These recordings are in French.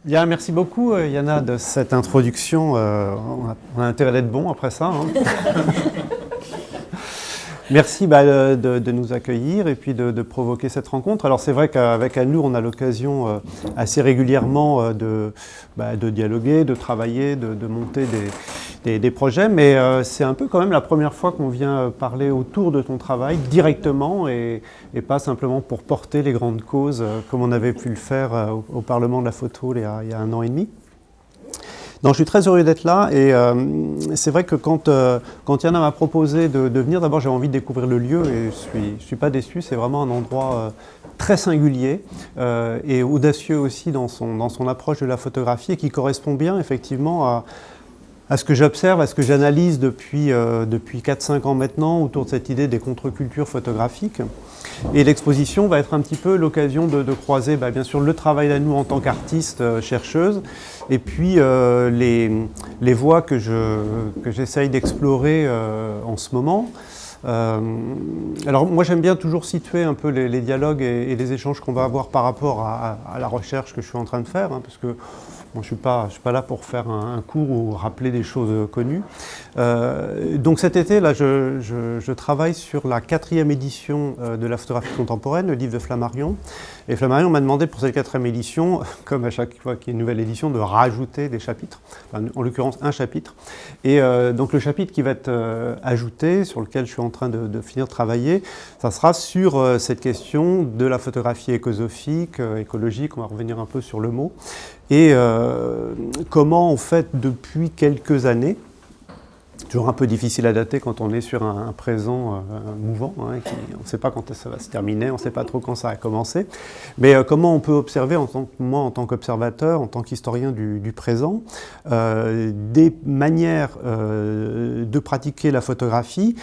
Bien, merci beaucoup Yana de cette introduction. On a intérêt d'être bon après ça. Hein. Merci de nous accueillir et puis de provoquer cette rencontre. Alors c'est vrai qu'avec Anne-Lou, on a l'occasion assez régulièrement de dialoguer, de travailler, de monter des projets, mais c'est un peu quand même la première fois qu'on vient parler autour de ton travail directement et pas simplement pour porter les grandes causes comme on avait pu le faire au Parlement de la photo il y a 1 an et demi. Donc, je suis très heureux d'être là et c'est vrai que quand Yana m'a proposé de venir, d'abord j'ai envie de découvrir le lieu et je suis pas déçu, c'est vraiment un endroit très singulier et audacieux aussi dans son approche de la photographie et qui correspond bien effectivement à ce que j'observe, à ce que j'analyse depuis 4-5 ans maintenant autour de cette idée des contre-cultures photographiques. Et l'exposition va être un petit peu l'occasion de croiser bien sûr le travail d'Anne-Lou en tant qu'artiste, chercheuse, et puis les voies que j'essaye d'explorer en ce moment. Alors moi j'aime bien toujours situer un peu les dialogues et les échanges qu'on va avoir par rapport à la recherche que je suis en train de faire, hein, parce que bon, je ne suis pas là pour faire un cours ou rappeler des choses connues. Donc cet été, là, je travaille sur la 4e édition de la photographie contemporaine, le livre de Flammarion. Et Flammarion m'a demandé pour cette 4e édition, comme à chaque fois qu'il y a une nouvelle édition, de rajouter des chapitres, enfin, en l'occurrence un chapitre. Et donc le chapitre qui va être ajouté, sur lequel je suis en train de finir de travailler, ça sera sur cette question de la photographie écosophique, écologique, on va revenir un peu sur le mot, et comment en fait depuis quelques années, toujours un peu difficile à dater quand on est sur un présent mouvant, hein, on ne sait pas quand ça va se terminer, on ne sait pas trop quand ça va commencer, mais comment on peut observer, moi en tant qu'observateur, en tant qu'historien du présent, des manières de pratiquer la photographie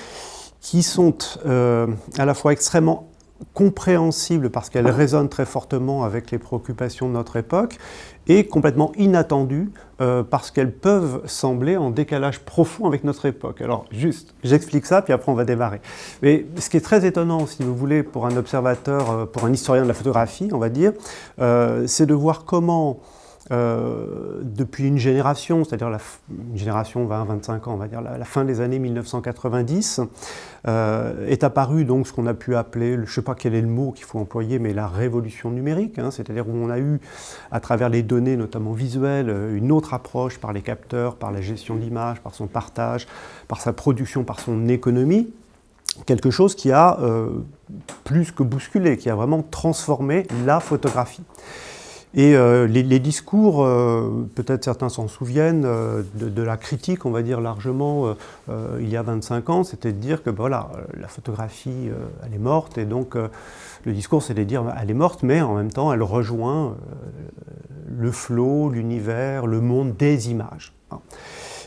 qui sont à la fois extrêmement compréhensibles parce qu'elles résonnent très fortement avec les préoccupations de notre époque et complètement inattendues parce qu'elles peuvent sembler en décalage profond avec notre époque. Alors juste, j'explique ça puis après on va démarrer. Mais ce qui est très étonnant, si vous voulez, pour un observateur, pour un historien de la photographie, on va dire, c'est de voir comment depuis une génération, c'est-à-dire une génération 20-25 ans, on va dire la fin des années 1990, est apparu donc ce qu'on a pu appeler, je ne sais pas quel est le mot qu'il faut employer, mais la révolution numérique, hein, c'est-à-dire où on a eu, à travers les données notamment visuelles, une autre approche par les capteurs, par la gestion de l'image, par son partage, par sa production, par son économie, quelque chose qui a plus que bousculé, qui a vraiment transformé la photographie. Et les discours, peut-être certains s'en souviennent, de la critique, on va dire largement, il y a 25 ans, c'était de dire que voilà, la photographie, elle est morte, et donc le discours, c'est de dire elle est morte, mais en même temps, elle rejoint le flot, l'univers, le monde des images.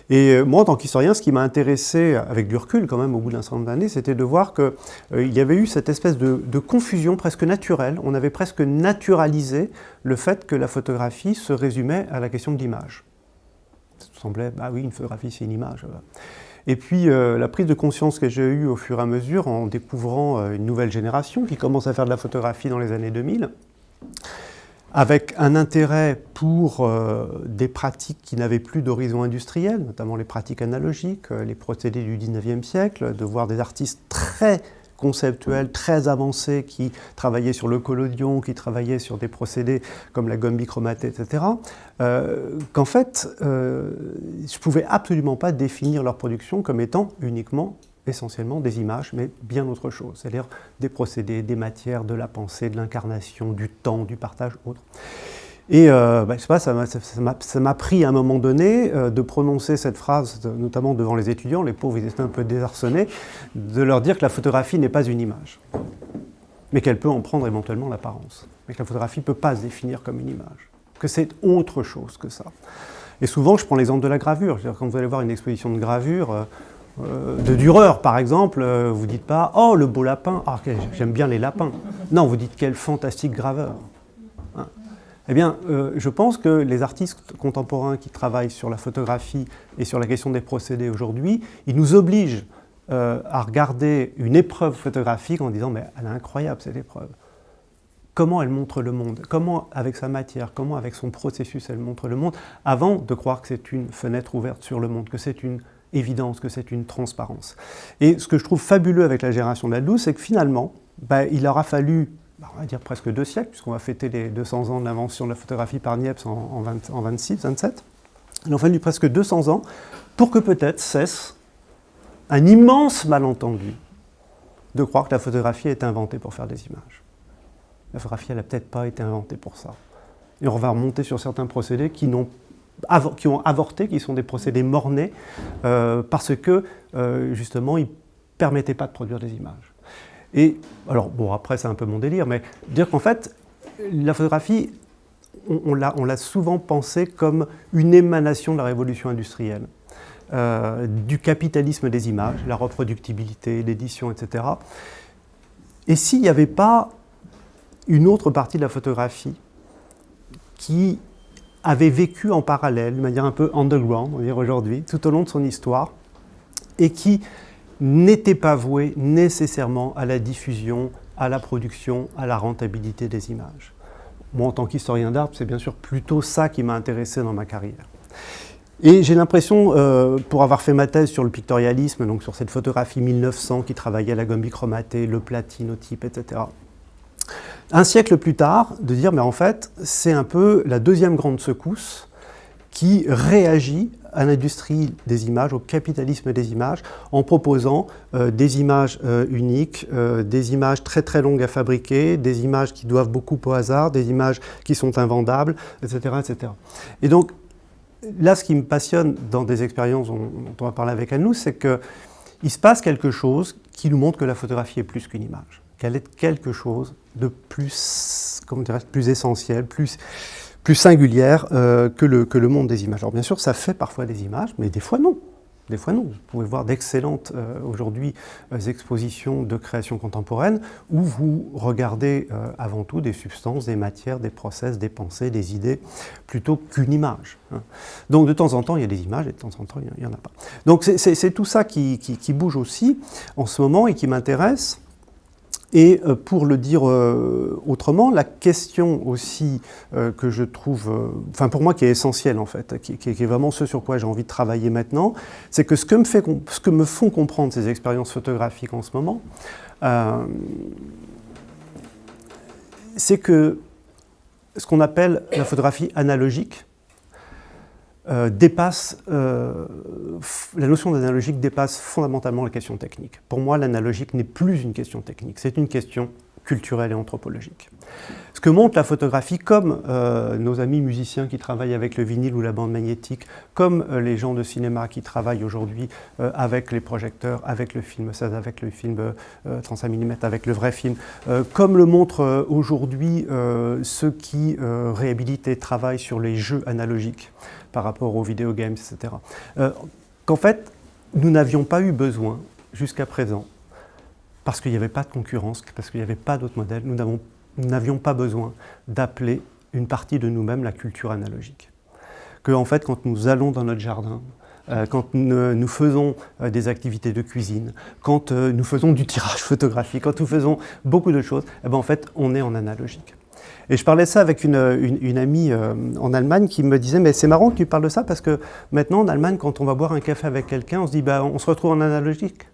Et moi, en tant qu'historien, ce qui m'a intéressé, avec du recul quand même, au bout d'un certain nombre d'années, c'était de voir qu'il y avait eu cette espèce de confusion presque naturelle. On avait presque naturalisé le fait que la photographie se résumait à la question de l'image. Ça semblait, bah oui, une photographie, c'est une image. Et puis, la prise de conscience que j'ai eue au fur et à mesure, en découvrant une nouvelle génération qui commence à faire de la photographie dans les années 2000, avec un intérêt pour des pratiques qui n'avaient plus d'horizon industriel, notamment les pratiques analogiques, les procédés du 19e siècle, de voir des artistes très conceptuels, très avancés, qui travaillaient sur le collodion, qui travaillaient sur des procédés comme la gomme bichromatée, etc., qu'en fait, je ne pouvais absolument pas définir leur production comme étant uniquement essentiellement des images, mais bien autre chose, c'est-à-dire des procédés, des matières, de la pensée, de l'incarnation, du temps, du partage, autre. Et je sais pas, ça m'a pris à un moment donné de prononcer cette phrase, notamment devant les étudiants, les pauvres ils étaient un peu désarçonnés, de leur dire que la photographie n'est pas une image, mais qu'elle peut en prendre éventuellement l'apparence, mais que la photographie ne peut pas se définir comme une image, que c'est autre chose que ça. Et souvent, je prends l'exemple de la gravure, c'est-à-dire quand vous allez voir une exposition de gravure, de Dürer par exemple, vous dites pas « Oh, le beau lapin, ah, j'aime bien les lapins ». Non, vous dites « Quel fantastique graveur ». Hein. Eh bien, je pense que les artistes contemporains qui travaillent sur la photographie et sur la question des procédés aujourd'hui, ils nous obligent à regarder une épreuve photographique en disant « Mais elle est incroyable cette épreuve ». comment elle montre le monde, comment avec sa matière, comment avec son processus elle montre le monde, avant de croire que c'est une fenêtre ouverte sur le monde, que c'est une évidence, que c'est une transparence. Et ce que je trouve fabuleux avec la génération de la Douce, c'est que finalement, il aura fallu, on va dire presque 2 siècles, puisqu'on va fêter les 200 ans de l'invention de la photographie par Niepce en 26, 27. Il a fallu presque 200 ans pour que peut-être cesse un immense malentendu de croire que la photographie est inventée pour faire des images. La photographie, elle n'a peut-être pas été inventée pour ça. Et on va remonter sur certains procédés qui ont avorté, qui sont des procédés mort-nés, parce que, justement, ils ne permettaient pas de produire des images. Et, alors, bon, après, c'est un peu mon délire, mais dire qu'en fait, la photographie, on l'a souvent pensée comme une émanation de la révolution industrielle, du capitalisme des images, la reproductibilité, l'édition, etc. Et s'il n'y avait pas une autre partie de la photographie qui avait vécu en parallèle, de manière un peu underground, on va dire aujourd'hui, tout au long de son histoire, et qui n'était pas vouée nécessairement à la diffusion, à la production, à la rentabilité des images. Moi, en tant qu'historien d'art, c'est bien sûr plutôt ça qui m'a intéressé dans ma carrière. Et j'ai l'impression, pour avoir fait ma thèse sur le pictorialisme, donc sur cette photographie 1900 qui travaillait à la gomme bichromatée, le platinotype, etc., un siècle plus tard, de dire, mais en fait, c'est un peu la deuxième grande secousse qui réagit à l'industrie des images, au capitalisme des images, en proposant des images uniques, des images très très longues à fabriquer, des images qui doivent beaucoup au hasard, des images qui sont invendables, etc., etc. Et donc, là, ce qui me passionne dans des expériences dont on va parler avec Anne-Lou, c'est qu'il se passe quelque chose qui nous montre que la photographie est plus qu'une image, qu'elle est quelque chose de plus, comment dirais-je, plus essentiel, plus singulière que le monde des images. Alors bien sûr, ça fait parfois des images, mais des fois non. Des fois non. Vous pouvez voir d'excellentes aujourd'hui expositions de création contemporaine où vous regardez avant tout des substances, des matières, des process, des pensées, des idées, plutôt qu'une image. Donc de temps en temps, il y a des images et de temps en temps, il n'y en a pas. Donc c'est tout ça qui bouge aussi en ce moment et qui m'intéresse. Et pour le dire autrement, la question aussi que je trouve, enfin pour moi qui est essentielle en fait, qui est vraiment ce sur quoi j'ai envie de travailler maintenant, c'est que ce que me font comprendre ces expériences photographiques en ce moment, c'est que ce qu'on appelle la photographie analogique dépasse, la notion d'analogique dépasse fondamentalement la question technique. Pour moi, l'analogique n'est plus une question technique, c'est une question culturelle et anthropologique. Ce que montre la photographie, comme nos amis musiciens qui travaillent avec le vinyle ou la bande magnétique, comme les gens de cinéma qui travaillent aujourd'hui avec les projecteurs, avec le film 16, avec le film 35 mm, avec le vrai film, comme le montrent aujourd'hui ceux qui réhabilitent et travaillent sur les jeux analogiques par rapport aux vidéo games, etc. Qu'en fait, nous n'avions pas eu besoin, jusqu'à présent, parce qu'il n'y avait pas de concurrence, parce qu'il n'y avait pas d'autres modèles, nous n'avions pas besoin d'appeler une partie de nous-mêmes la culture analogique. Que, en fait, quand nous allons dans notre jardin, quand nous faisons des activités de cuisine, quand nous faisons du tirage photographique, quand nous faisons beaucoup de choses, eh ben, en fait, on est en analogique. Et je parlais de ça avec une amie en Allemagne qui me disait « mais c'est marrant que tu parles de ça parce que maintenant en Allemagne, quand on va boire un café avec quelqu'un, on se dit bah, « on se retrouve en analogique ».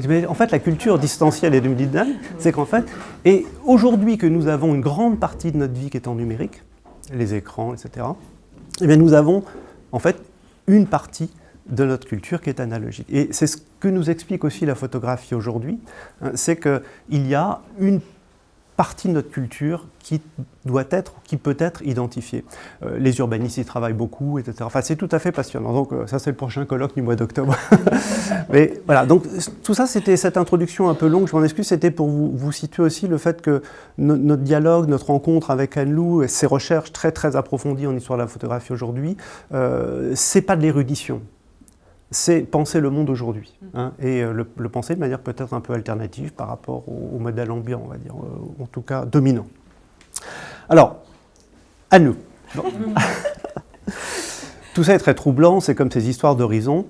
Mais en fait, la culture distancielle et dynamique, c'est qu'en fait, et aujourd'hui que nous avons une grande partie de notre vie qui est en numérique, les écrans, etc., eh bien nous avons en fait une partie de notre culture qui est analogique. Et c'est ce que nous explique aussi la photographie aujourd'hui, hein, c'est qu'il y a une partie de notre culture qui doit être, qui peut être identifiée. Les urbanistes y travaillent beaucoup, etc. Enfin, c'est tout à fait passionnant. Donc ça, c'est le prochain colloque du mois d'octobre. Mais voilà, donc tout ça, c'était cette introduction un peu longue, je m'en excuse, c'était pour vous situer aussi le fait que notre dialogue, notre rencontre avec Anne-Lou et ses recherches très très approfondies en histoire de la photographie aujourd'hui, c'est pas de l'érudition. C'est penser le monde aujourd'hui, hein, et le penser de manière peut-être un peu alternative par rapport au modèle ambiant, on va dire, en tout cas dominant. Alors, à nous. tout ça est très troublant, c'est comme ces histoires d'horizon.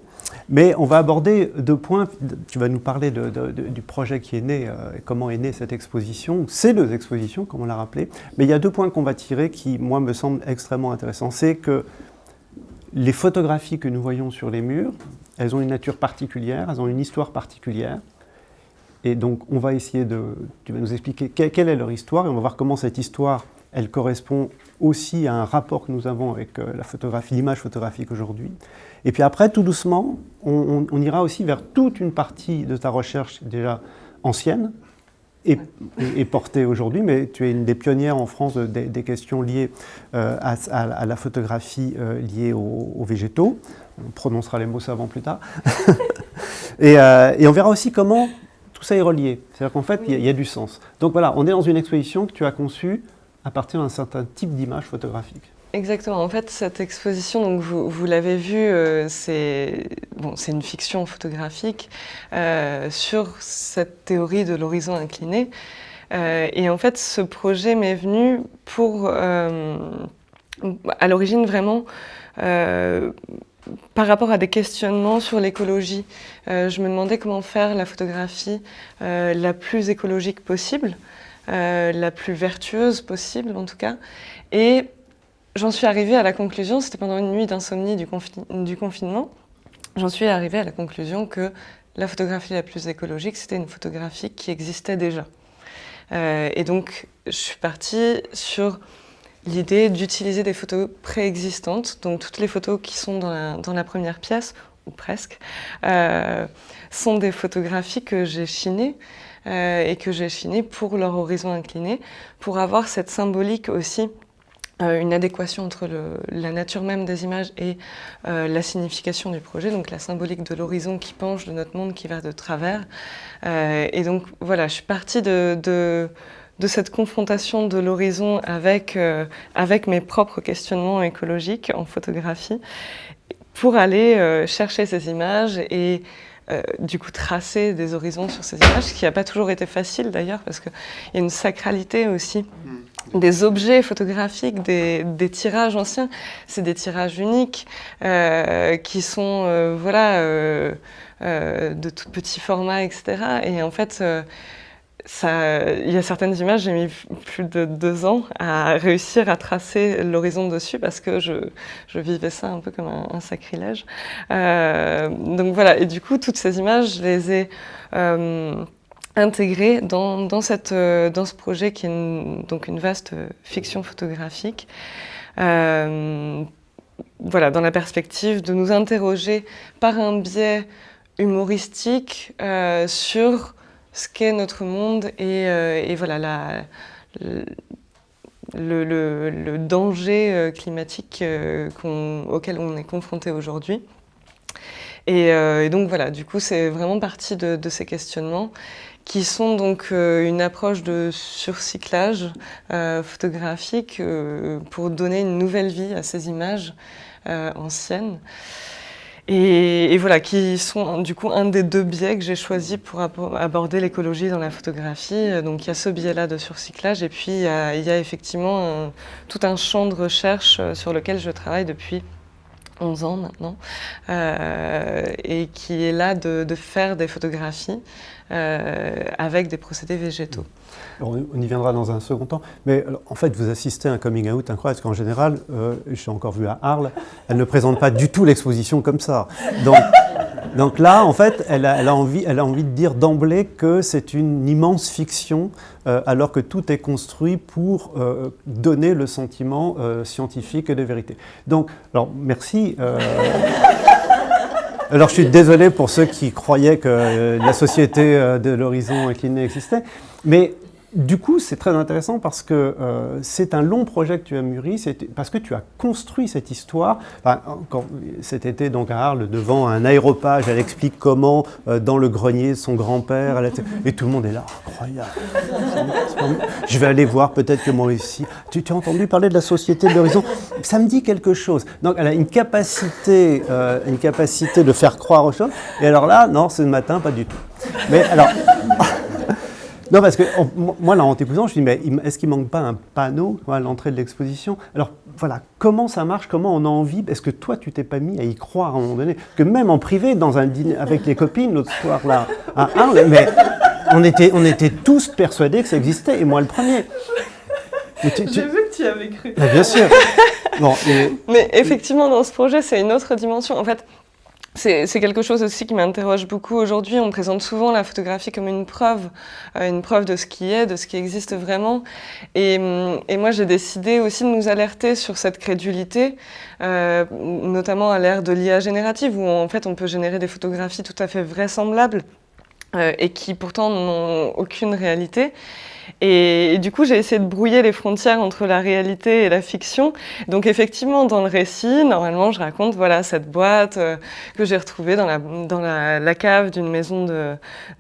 Mais on va aborder 2 points. Tu vas nous parler du projet qui est né, et comment est née cette exposition, ces 2 expositions, comme on l'a rappelé. Mais il y a 2 points qu'on va tirer qui, moi, me semblent extrêmement intéressants. C'est que les photographies que nous voyons sur les murs, elles ont une nature particulière, elles ont une histoire particulière. Et donc, on va essayer tu vas nous expliquer quelle est leur histoire, et on va voir comment cette histoire, elle correspond aussi à un rapport que nous avons avec la photographie, l'image photographique aujourd'hui. Et puis après, tout doucement, on ira aussi vers toute une partie de ta recherche déjà ancienne et portée aujourd'hui, mais tu es une des pionnières en France des questions liées à la photographie liée aux végétaux. On prononcera les mots savants plus tard. et on verra aussi comment tout ça est relié. C'est-à-dire qu'en fait, il y a du sens. Donc voilà, on est dans une exposition que tu as conçue à partir d'un certain type d'image photographique. Exactement. En fait, cette exposition, donc vous l'avez vu, c'est une fiction photographique sur cette théorie de l'horizon incliné. Et en fait, ce projet m'est venu à l'origine vraiment par rapport à des questionnements sur l'écologie. Je me demandais comment faire la photographie la plus écologique possible, la plus vertueuse possible en tout cas. Et j'en suis arrivée à la conclusion, c'était pendant une nuit d'insomnie du confinement, j'en suis arrivée à la conclusion que la photographie la plus écologique, c'était une photographie qui existait déjà. Et donc, je suis partie sur l'idée d'utiliser des photos préexistantes, donc toutes les photos qui sont dans la première pièce, ou presque, sont des photographies que j'ai chinées, et que j'ai chinées pour leur horizon incliné, pour avoir cette symbolique aussi, une adéquation entre la nature même des images et la signification du projet, donc la symbolique de l'horizon qui penche, de notre monde qui va de travers. Et donc voilà, je suis partie de cette confrontation de l'horizon avec mes propres questionnements écologiques en photographie pour aller chercher ces images et du coup tracer des horizons sur ces images, ce qui n'a pas toujours été facile d'ailleurs parce qu'il y a une sacralité aussi des objets photographiques, des tirages anciens. C'est des tirages uniques qui sont de tout petit format, etc. Et en fait, il y a certaines images, j'ai mis plus de 2 ans à réussir à tracer l'horizon dessus parce que je vivais ça un peu comme un sacrilège. Donc voilà, et du coup, toutes ces images, je les ai intégrées dans ce projet qui est donc une vaste fiction photographique. Voilà, dans la perspective de nous interroger par un biais humoristique sur ce qu'est notre monde et voilà le danger climatique auquel on est confronté aujourd'hui. Et donc voilà, du coup, c'est vraiment partie de ces questionnements qui sont donc une approche de surcyclage photographique pour donner une nouvelle vie à ces images anciennes. Et voilà, qui sont du coup un des 2 biais que j'ai choisi pour aborder l'écologie dans la photographie. Donc il y a ce biais-là de surcyclage et puis il y a effectivement tout un champ de recherche sur lequel je travaille depuis 11 ans maintenant, et qui est là de faire des photographies avec des procédés végétaux. Alors, on y viendra dans un second temps, mais alors, en fait, vous assistez à un coming out incroyable, parce qu'en général, j'ai encore vu à Arles, elle ne présente pas du tout l'exposition comme ça. Donc là, en fait, elle a envie de dire d'emblée que c'est une immense fiction, alors que tout est construit pour donner le sentiment scientifique et de vérité. Donc, alors, merci. Alors, je suis désolé pour ceux qui croyaient que la société de l'horizon incliné existait, mais du coup, c'est très intéressant parce que c'est un long projet que tu as mûri, parce que tu as construit cette histoire. Enfin, cet été, donc à Arles, devant un aéropage, elle explique comment, dans le grenier de son grand-père, et tout le monde est là, incroyable. Je vais aller voir, peut-être que moi aussi. Tu as entendu parler de la société de l'horizon? Ça me dit quelque chose. Donc, elle a une capacité de faire croire aux choses. Et alors là, non, ce matin, pas du tout. Mais alors... Non, parce que moi, là, en t'écoutant, je me dis, mais est-ce qu'il ne manque pas un panneau à l'entrée de l'exposition? Alors, voilà, comment ça marche, comment on a envie, est-ce que toi tu t'es pas mis à y croire à un moment donné, que même en privé, dans un dîner avec les copines l'autre soir là, à Arles, mais on était tous persuadés que ça existait, et moi le premier. J'ai vu que tu y avais cru. Mais bien sûr. Bon, mais effectivement, dans ce projet, c'est une autre dimension. En fait, c'est quelque chose aussi qui m'interroge beaucoup aujourd'hui. On présente souvent la photographie comme une preuve de ce qui est, de ce qui existe vraiment. Et moi, j'ai décidé aussi de nous alerter sur cette crédulité, notamment à l'ère de l'IA générative, où en fait, on peut générer des photographies tout à fait vraisemblables et qui pourtant n'ont aucune réalité. Et du coup, j'ai essayé de brouiller les frontières entre la réalité et la fiction. Donc effectivement, dans le récit, normalement, je raconte voilà, cette boîte que j'ai retrouvée dans la cave d'une maison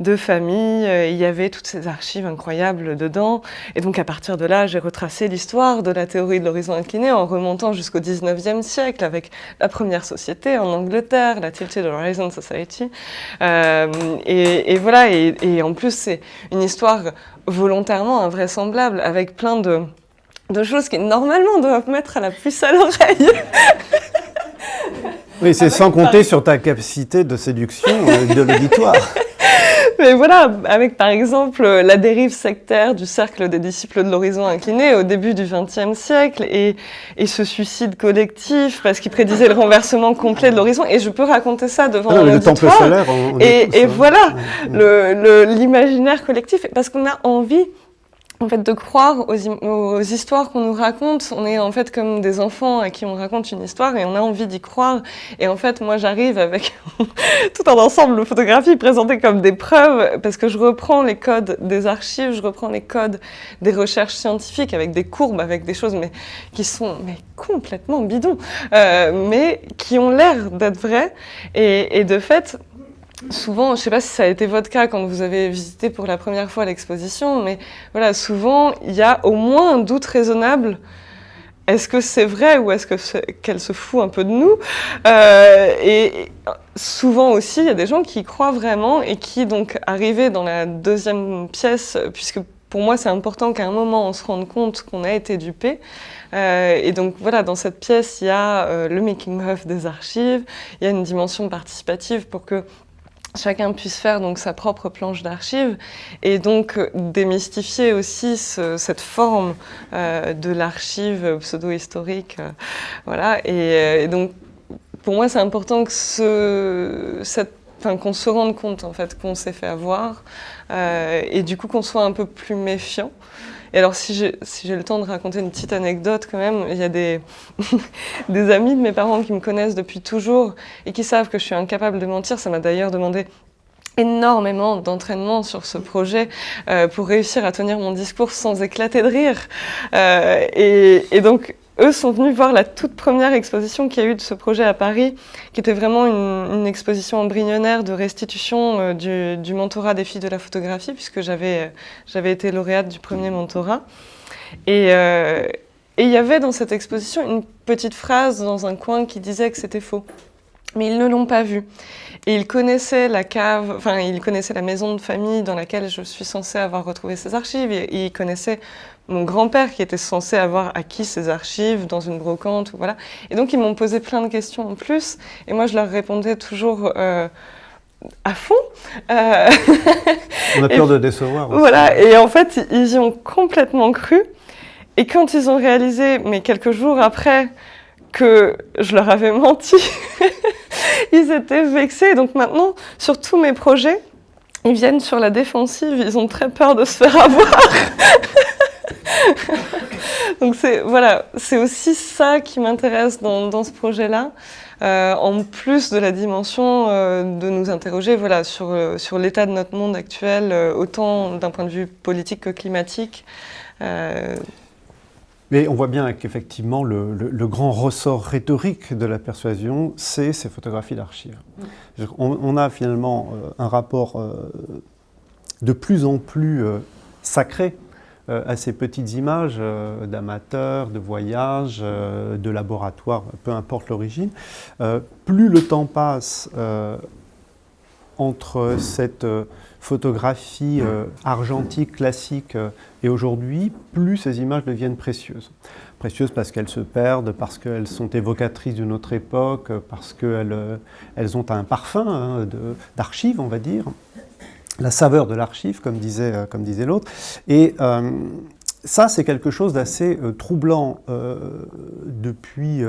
de famille. Il y avait toutes ces archives incroyables dedans. Et donc à partir de là, j'ai retracé l'histoire de la théorie de l'horizon incliné en remontant jusqu'au 19e siècle avec la première société en Angleterre, la Tilted Horizon Society. Et voilà, et en plus, c'est une histoire volontairement invraisemblable, avec plein de choses qui normalement doivent mettre à la puce à l'oreille. Oui, c'est sans compter sur ta capacité de séduction de l'auditoire. Mais voilà, avec par exemple la dérive sectaire du cercle des disciples de l'horizon incliné au début du XXe siècle et ce suicide collectif parce qu'il prédisait le renversement complet de l'horizon. Et je peux raconter ça devant un auditoire. Le temple solaire, et voilà, l'imaginaire collectif, parce qu'on a envie en fait, de croire aux histoires qu'on nous raconte. On est en fait comme des enfants à qui on raconte une histoire et on a envie d'y croire. Et en fait, moi, j'arrive avec tout un ensemble de photographies présentées comme des preuves parce que je reprends les codes des archives, je reprends les codes des recherches scientifiques avec des courbes, avec des choses qui sont complètement bidons, mais qui ont l'air d'être vraies. Et de fait, souvent, je ne sais pas si ça a été votre cas quand vous avez visité pour la première fois l'exposition, mais voilà, souvent, il y a au moins un doute raisonnable. Est-ce que c'est vrai ou est-ce qu'elle se fout un peu de nous et souvent aussi, il y a des gens qui y croient vraiment et qui, donc, arrivés dans la deuxième pièce, puisque pour moi, c'est important qu'à un moment, on se rende compte qu'on a été dupé. Et donc voilà, dans cette pièce, il y a le making-of des archives, il y a une dimension participative pour que chacun puisse faire donc sa propre planche d'archives et donc démystifier aussi cette forme de l'archive pseudo-historique. Voilà. Et donc, pour moi, c'est important que qu'on se rende compte en fait qu'on s'est fait avoir et du coup qu'on soit un peu plus méfiant. Et alors, si j'ai le temps de raconter une petite anecdote quand même, il y a des amis de mes parents qui me connaissent depuis toujours et qui savent que je suis incapable de mentir. Ça m'a d'ailleurs demandé énormément d'entraînement sur ce projet pour réussir à tenir mon discours sans éclater de rire. Et donc, eux sont venus voir la toute première exposition qu'il y a eu de ce projet à Paris, qui était vraiment une exposition embryonnaire de restitution du mentorat des filles de la photographie, puisque j'avais été lauréate du premier mentorat. Et il y avait dans cette exposition une petite phrase dans un coin qui disait que c'était faux. Mais ils ne l'ont pas vu. Et ils connaissaient la cave, enfin, ils connaissaient la maison de famille dans laquelle je suis censée avoir retrouvé ces archives. Et ils connaissaient mon grand-père qui était censé avoir acquis ces archives dans une brocante, voilà. Et donc, ils m'ont posé plein de questions en plus. Et moi, je leur répondais toujours à fond. On a peur de décevoir aussi. Voilà. Et en fait, ils y ont complètement cru. Et quand ils ont réalisé, mais quelques jours après, que je leur avais menti, ils étaient vexés. Donc maintenant, sur tous mes projets, ils viennent sur la défensive, ils ont très peur de se faire avoir. Donc c'est aussi ça qui m'intéresse dans ce projet-là, en plus de la dimension de nous interroger sur l'état de notre monde actuel, autant d'un point de vue politique que climatique. Mais on voit bien qu'effectivement, le grand ressort rhétorique de la persuasion, c'est ces photographies d'archives. On a finalement un rapport de plus en plus sacré à ces petites images d'amateurs, de voyages, de laboratoires, peu importe l'origine. Plus le temps passe, entre cette photographie argentique classique et aujourd'hui, plus ces images deviennent précieuses. Précieuses parce qu'elles se perdent, parce qu'elles sont évocatrices d'une autre époque, parce qu'elles ont un parfum d'archive, on va dire, la saveur de l'archive, comme disait l'autre. Et ça, c'est quelque chose d'assez troublant depuis,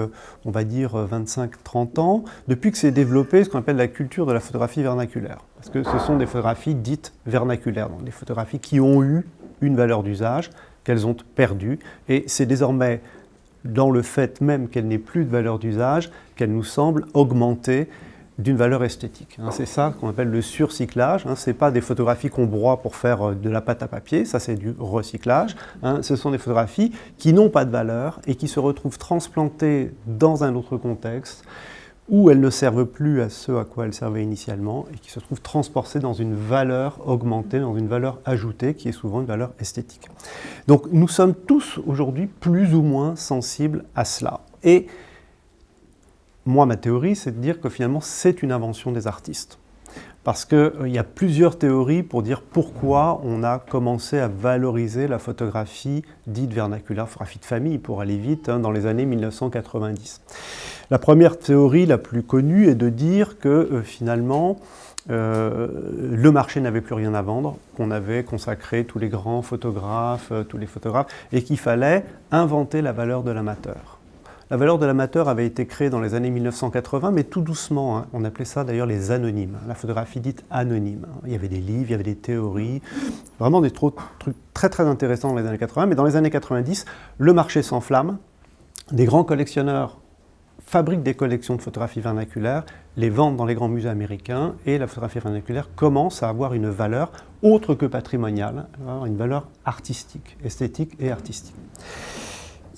on va dire, 25-30 ans, depuis que s'est développé ce qu'on appelle la culture de la photographie vernaculaire. Parce que ce sont des photographies dites vernaculaires, donc des photographies qui ont eu une valeur d'usage, qu'elles ont perdue, et c'est désormais dans le fait même qu'elles n'aient plus de valeur d'usage qu'elles nous semblent augmenter d'une valeur esthétique. C'est ça qu'on appelle le surcyclage. Ce n'est pas des photographies qu'on broie pour faire de la pâte à papier, ça c'est du recyclage. Ce sont des photographies qui n'ont pas de valeur et qui se retrouvent transplantées dans un autre contexte où elles ne servent plus à ce à quoi elles servaient initialement et qui se trouvent transportées dans une valeur augmentée, dans une valeur ajoutée qui est souvent une valeur esthétique. Donc nous sommes tous aujourd'hui plus ou moins sensibles à cela. Et moi, ma théorie, c'est de dire que finalement, c'est une invention des artistes. Parce qu'il y a plusieurs théories pour dire pourquoi on a commencé à valoriser la photographie dite vernaculaire, photographie de famille, pour aller vite, dans les années 1990. La première théorie, la plus connue, est de dire que finalement, le marché n'avait plus rien à vendre, qu'on avait consacré tous les grands photographes, et qu'il fallait inventer la valeur de l'amateur. La valeur de l'amateur avait été créée dans les années 1980, mais tout doucement. On appelait ça d'ailleurs les anonymes, la photographie dite anonyme. Il y avait des livres, il y avait des théories, vraiment des trucs très très intéressants dans les années 80. Mais dans les années 90, le marché s'enflamme. Des grands collectionneurs fabriquent des collections de photographies vernaculaires, les vendent dans les grands musées américains, et la photographie vernaculaire commence à avoir une valeur autre que patrimoniale, une valeur artistique, esthétique et artistique.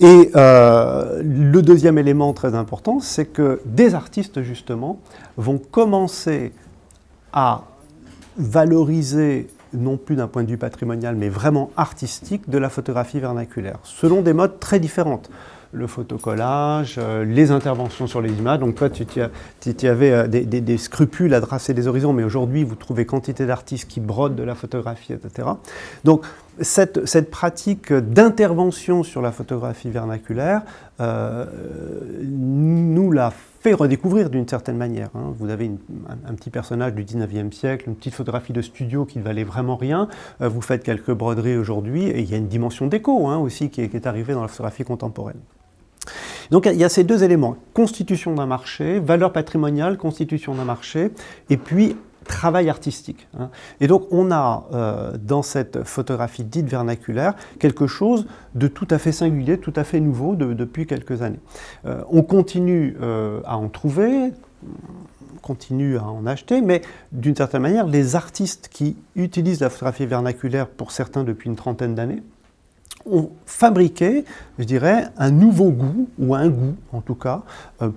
Et le deuxième élément très important, c'est que des artistes, justement, vont commencer à valoriser, non plus d'un point de vue patrimonial, mais vraiment artistique, de la photographie vernaculaire, selon des modes très différentes. Le photocollage, les interventions sur les images. Donc toi, tu avais des scrupules à tracer des horizons, mais aujourd'hui, vous trouvez quantité d'artistes qui brodent de la photographie, etc. Donc cette pratique d'intervention sur la photographie vernaculaire nous l'a fait redécouvrir d'une certaine manière. Vous avez un petit personnage du 19e siècle, une petite photographie de studio qui ne valait vraiment rien. Vous faites quelques broderies aujourd'hui, et il y a une dimension d'écho aussi qui est arrivée dans la photographie contemporaine. Donc il y a ces deux éléments, constitution d'un marché, valeur patrimoniale, constitution d'un marché, et puis travail artistique. Et donc on a dans cette photographie dite vernaculaire quelque chose de tout à fait singulier, tout à fait nouveau depuis quelques années. On continue à en trouver, on continue à en acheter, mais d'une certaine manière, les artistes qui utilisent la photographie vernaculaire, pour certains depuis une trentaine d'années, ont fabriqué, je dirais, un nouveau goût, ou un goût en tout cas,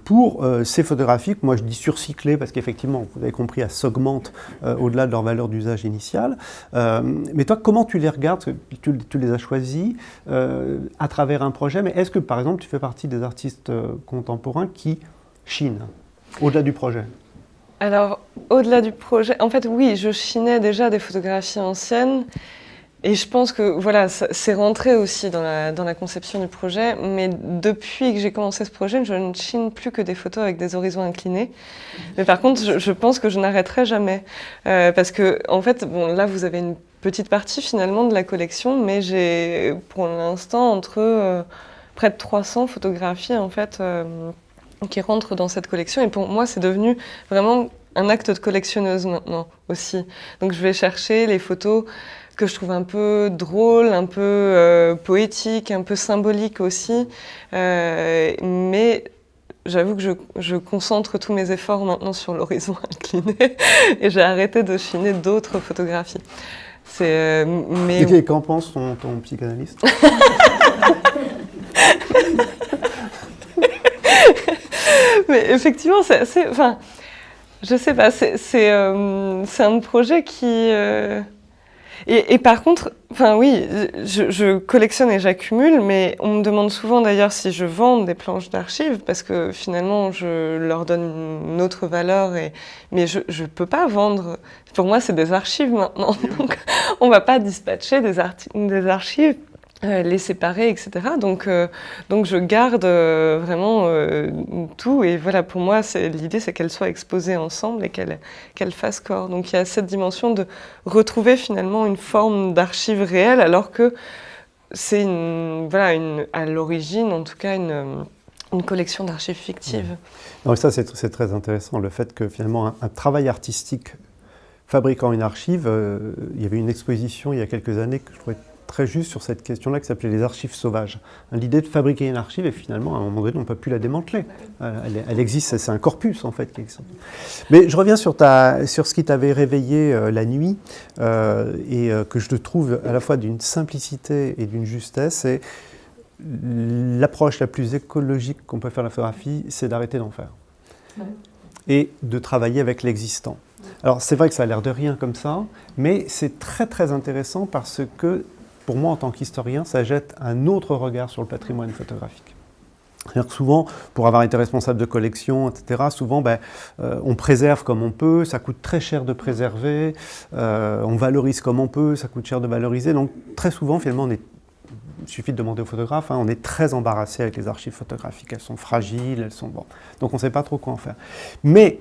pour ces photographies que moi je dis surcyclées, parce qu'effectivement, vous avez compris, elles s'augmentent au-delà de leur valeur d'usage initiale. Mais toi, comment tu les regardes? Tu les as choisis à travers un projet, mais est-ce que par exemple tu fais partie des artistes contemporains qui chinent au-delà du projet? Alors, au-delà du projet, en fait oui, je chinais déjà des photographies anciennes. Et je pense que voilà, c'est rentré aussi dans la conception du projet, mais depuis que j'ai commencé ce projet, je ne chine plus que des photos avec des horizons inclinés. Mais par contre, je pense que je n'arrêterai jamais. Parce que, en fait, bon, là, vous avez une petite partie finalement de la collection, mais j'ai pour l'instant entre près de 300 photographies en fait, qui rentrent dans cette collection. Et pour moi, c'est devenu vraiment un acte de collectionneuse maintenant aussi. Donc je vais chercher les photos que je trouve un peu drôle, un peu poétique, un peu symbolique aussi. Mais j'avoue que je concentre tous mes efforts maintenant sur l'horizon incliné et j'ai arrêté de chiner d'autres photographies. Mais... Et qu'en pense ton psychanalyste? Mais effectivement, c'est assez... Enfin, je sais pas, c'est un projet qui Et par contre, enfin oui, je collectionne et j'accumule, mais on me demande souvent d'ailleurs si je vends des planches d'archives, parce que finalement je leur donne une autre valeur, mais je ne peux pas vendre. Pour moi, c'est des archives maintenant, donc on ne va pas dispatcher des archives. Les séparer, etc. Donc je garde vraiment tout. Et voilà, pour moi, l'idée, c'est qu'elles soient exposées ensemble et qu'elles fassent corps. Donc il y a cette dimension de retrouver finalement une forme d'archive réelle, alors que c'est à l'origine, en tout cas, une collection d'archives fictives. Donc ça, c'est très intéressant, le fait que finalement, un travail artistique fabriquant une archive, il y avait une exposition il y a quelques années que je trouvais très juste sur cette question-là, qui s'appelait les archives sauvages. L'idée de fabriquer une archive, et finalement, à un moment donné, on ne peut plus la démanteler. Elle existe, c'est un corpus, en fait, qui existe. Mais je reviens sur ce qui t'avait réveillé la nuit, et que je te trouve à la fois d'une simplicité et d'une justesse, c'est l'approche la plus écologique qu'on peut faire de la photographie, c'est d'arrêter d'en faire. Et de travailler avec l'existant. Alors, c'est vrai que ça a l'air de rien comme ça, mais c'est très, très intéressant parce que, pour moi, en tant qu'historien, ça jette un autre regard sur le patrimoine photographique. C'est-à-dire que souvent, pour avoir été responsable de collection, etc., souvent, on préserve comme on peut, ça coûte très cher de préserver, on valorise comme on peut, ça coûte cher de valoriser. Donc, très souvent, finalement, il suffit de demander aux photographes, on est très embarrassé avec les archives photographiques. Elles sont fragiles, elles sont... Bon. Donc, on ne sait pas trop quoi en faire. Mais...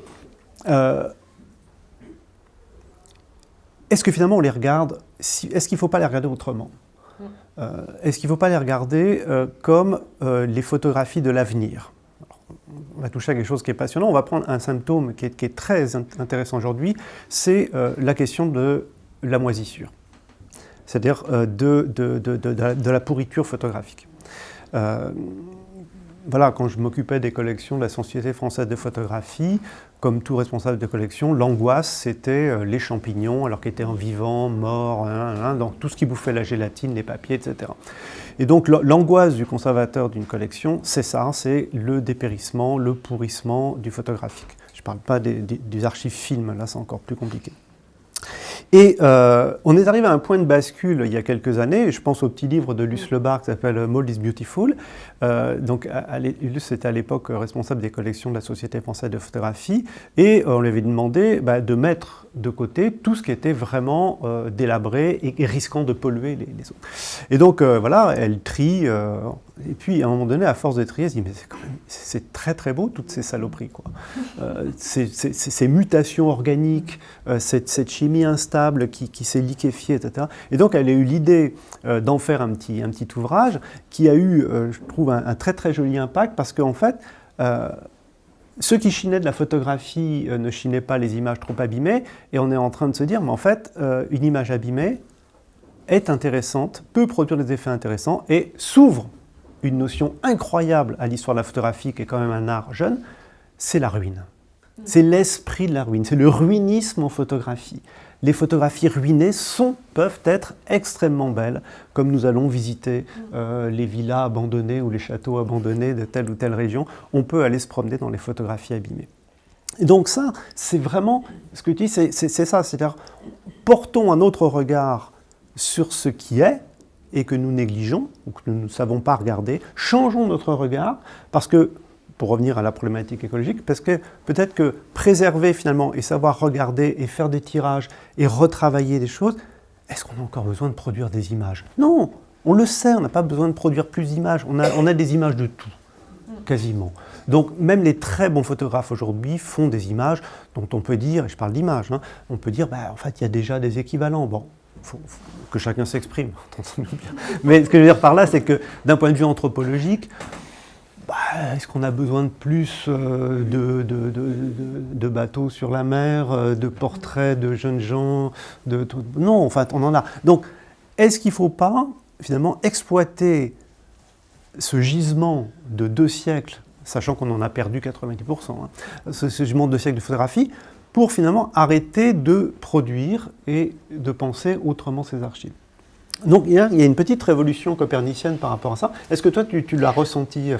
est-ce que finalement on les regarde, est-ce qu'il ne faut pas les regarder autrement ? Est-ce qu'il ne faut pas les regarder comme les photographies de l'avenir ? On va toucher à quelque chose qui est passionnant, on va prendre un symptôme qui est très intéressant aujourd'hui, c'est la question de la moisissure, c'est-à-dire de la pourriture photographique. Voilà, quand je m'occupais des collections de la Société française de photographie, comme tout responsable de collection, l'angoisse, c'était les champignons, alors qu'ils étaient en vivant, morts, donc tout ce qui bouffait la gélatine, les papiers, etc. Et donc l'angoisse du conservateur d'une collection, c'est ça, c'est le dépérissement, le pourrissement du photographique. Je ne parle pas des archives films, là c'est encore plus compliqué. Et on est arrivé à un point de bascule il y a quelques années, je pense au petit livre de Luce Lebar qui s'appelle Mold is Beautiful. Donc Luce était à l'époque responsable des collections de la Société française de photographie, et on lui avait demandé de mettre de côté tout ce qui était vraiment délabré et risquant de polluer les autres. Et donc voilà, elle trie, et puis à un moment donné, à force de trier, elle se dit mais c'est très très beau toutes ces saloperies, quoi. Ces mutations organiques, cette chimie instable qui s'est liquéfiée, etc. Et donc elle a eu l'idée d'en faire un petit ouvrage qui a eu, je trouve, un très très joli impact, parce qu'en fait, ceux qui chinaient de la photographie ne chinaient pas les images trop abîmées, et on est en train de se dire, mais en fait, une image abîmée est intéressante, peut produire des effets intéressants, et s'ouvre une notion incroyable à l'histoire de la photographie, qui est quand même un art jeune, c'est la ruine. C'est l'esprit de la ruine, c'est le ruinisme en photographie. Les photographies ruinées peuvent être extrêmement belles, comme nous allons visiter les villas abandonnées ou les châteaux abandonnés de telle ou telle région. On peut aller se promener dans les photographies abîmées. Et donc ça, c'est vraiment, ce que tu dis, c'est ça, c'est-à-dire portons un autre regard sur ce qui est et que nous négligeons, ou que nous ne savons pas regarder, changeons notre regard, parce que, pour revenir à la problématique écologique, parce que peut-être que préserver finalement et savoir regarder et faire des tirages et retravailler des choses, est-ce qu'on a encore besoin de produire des images ? Non, on le sait, on n'a pas besoin de produire plus d'images, on a des images de tout, quasiment. Donc même les très bons photographes aujourd'hui font des images dont on peut dire, et je parle d'images, on peut dire, en fait il y a déjà des équivalents. Bon, faut que chacun s'exprime, mais ce que je veux dire par là, c'est que d'un point de vue anthropologique, est-ce qu'on a besoin de plus de bateaux sur la mer, de portraits de jeunes gens Non, en fait, on en a. Donc, est-ce qu'il ne faut pas, finalement, exploiter ce gisement de 2 siècles, sachant qu'on en a perdu 90%, ce gisement de 2 siècles de photographie, pour finalement arrêter de produire et de penser autrement ces archives ? Donc il y a une petite révolution copernicienne par rapport à ça. Est-ce que toi tu l'as ressenti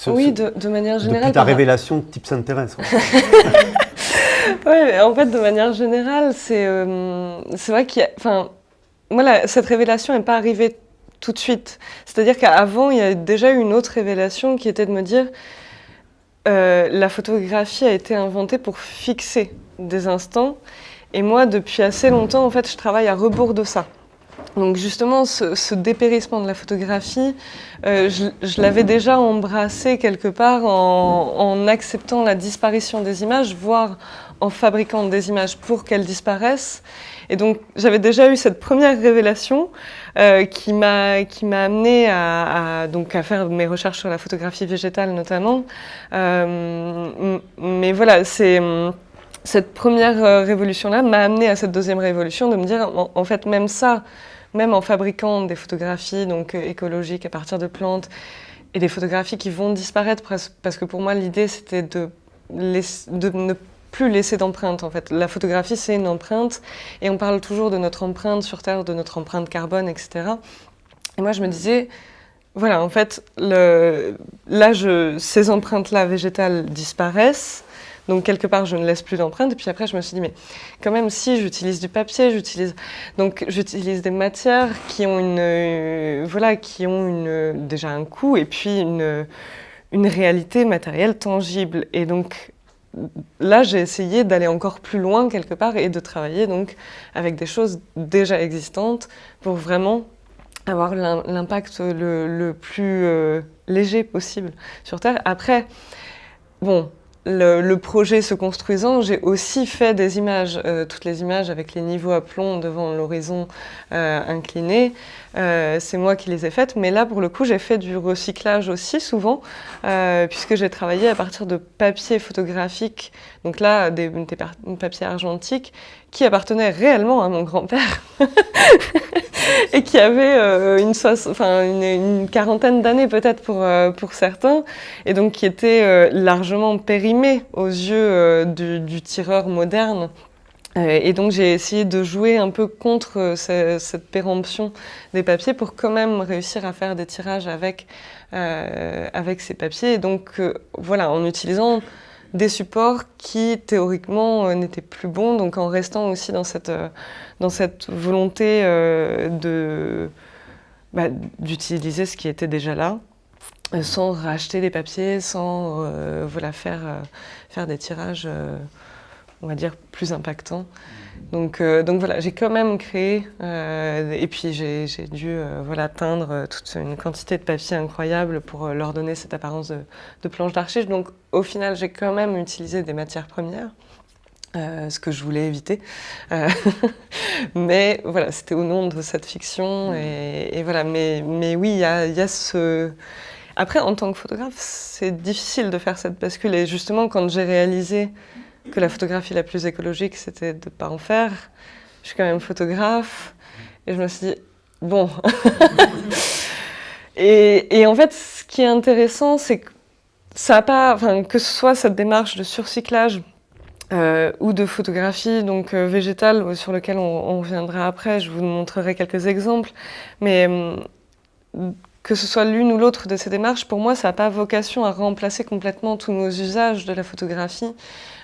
oui, de manière générale. Depuis ta révélation de type Sainte-Thérèse. Oui, en fait, de manière générale, c'est vrai qu'il y a... voilà, cette révélation n'est pas arrivée tout de suite. C'est-à-dire qu'avant, il y a déjà eu une autre révélation qui était de me dire la photographie a été inventée pour fixer des instants. Et moi, depuis assez longtemps, en fait, je travaille à rebours de ça. Donc justement, ce dépérissement de la photographie, je l'avais déjà embrassé quelque part en acceptant la disparition des images, voire en fabriquant des images pour qu'elles disparaissent. Et donc j'avais déjà eu cette première révélation qui m'a amenée à faire mes recherches sur la photographie végétale notamment. Mais voilà, cette première révolution-là m'a amenée à cette deuxième révolution de me dire, en fait, même ça, même en fabriquant des photographies donc, écologiques à partir de plantes et des photographies qui vont disparaître parce que pour moi, l'idée, c'était de ne plus laisser d'empreinte. En fait, la photographie, c'est une empreinte et on parle toujours de notre empreinte sur Terre, de notre empreinte carbone, etc. Et moi, je me disais, voilà, en fait, ces empreintes-là végétales disparaissent. Donc, quelque part, je ne laisse plus d'empreintes. Et puis après, je me suis dit, mais quand même, si j'utilise du papier, j'utilise des matières qui ont déjà un coût et puis une réalité matérielle tangible. Et donc, là, j'ai essayé d'aller encore plus loin, quelque part, et de travailler donc avec des choses déjà existantes pour vraiment avoir l'impact le plus léger possible sur Terre. Après, bon, le projet se construisant, j'ai aussi fait des images, toutes les images avec les niveaux à plomb devant l'horizon incliné. C'est moi qui les ai faites, mais là, pour le coup, j'ai fait du recyclage aussi souvent, puisque j'ai travaillé à partir de papier photographique, donc là, des papiers argentiques, qui appartenaient réellement à mon grand-père. Et qui avait une quarantaine d'années peut-être pour certains, et donc qui était largement périmé aux yeux du tireur moderne. Et donc j'ai essayé de jouer un peu contre cette péremption des papiers pour quand même réussir à faire des tirages avec ces papiers. Et donc voilà, en utilisant des supports qui théoriquement n'étaient plus bons, donc en restant aussi dans cette volonté d'utiliser ce qui était déjà là, sans racheter des papiers, sans faire des tirages, on va dire, plus impactants. Donc voilà, j'ai quand même créé, et puis j'ai dû teindre toute une quantité de papier incroyable pour leur donner cette apparence de planche d'archive. Donc au final, j'ai quand même utilisé des matières premières, ce que je voulais éviter. Mais voilà, c'était au nom de cette fiction. Et voilà, mais oui, il y a ce... Après, en tant que photographe, c'est difficile de faire cette bascule. Et justement, quand j'ai réalisé que la photographie la plus écologique, c'était de ne pas en faire, je suis quand même photographe. Et je me suis dit, bon... et en fait, ce qui est intéressant, c'est que ça n'a pas... que ce soit cette démarche de surcyclage ou de photographie donc végétale sur lequel on reviendra après, je vous montrerai quelques exemples, mais que ce soit l'une ou l'autre de ces démarches, pour moi, ça n'a pas vocation à remplacer complètement tous nos usages de la photographie,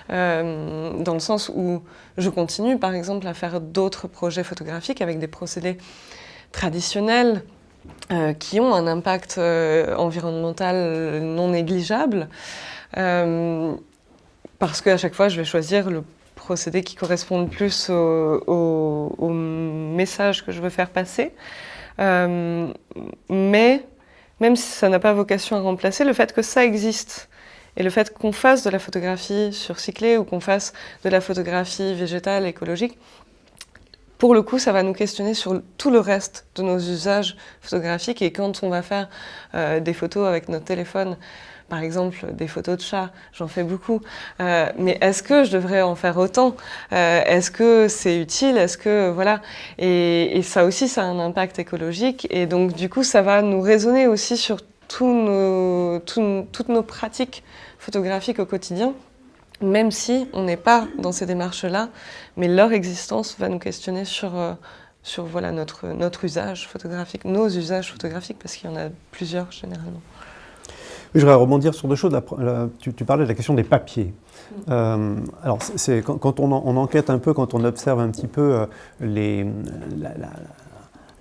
dans le sens où je continue, par exemple, à faire d'autres projets photographiques avec des procédés traditionnels qui ont un impact environnemental non négligeable. Parce qu'à chaque fois, je vais choisir le procédé qui correspond le plus au message que je veux faire passer. Mais même si ça n'a pas vocation à remplacer, le fait que ça existe et le fait qu'on fasse de la photographie surcyclée ou qu'on fasse de la photographie végétale, écologique, pour le coup, ça va nous questionner sur tout le reste de nos usages photographiques. Et quand on va faire des photos avec notre téléphone, par exemple, des photos de chats, j'en fais beaucoup. Mais est-ce que je devrais en faire autant ? Est-ce que c'est utile ? Est-ce que voilà ? Et ça aussi, ça a un impact écologique. Et donc, du coup, ça va nous résonner aussi sur toutes nos pratiques photographiques au quotidien, même si on n'est pas dans ces démarches-là, mais leur existence va nous questionner sur voilà, notre usage photographique, nos usages photographiques, parce qu'il y en a plusieurs généralement. Oui, je voudrais rebondir sur deux choses. Tu parlais de la question des papiers. Alors, quand on enquête un peu, quand on observe un petit peu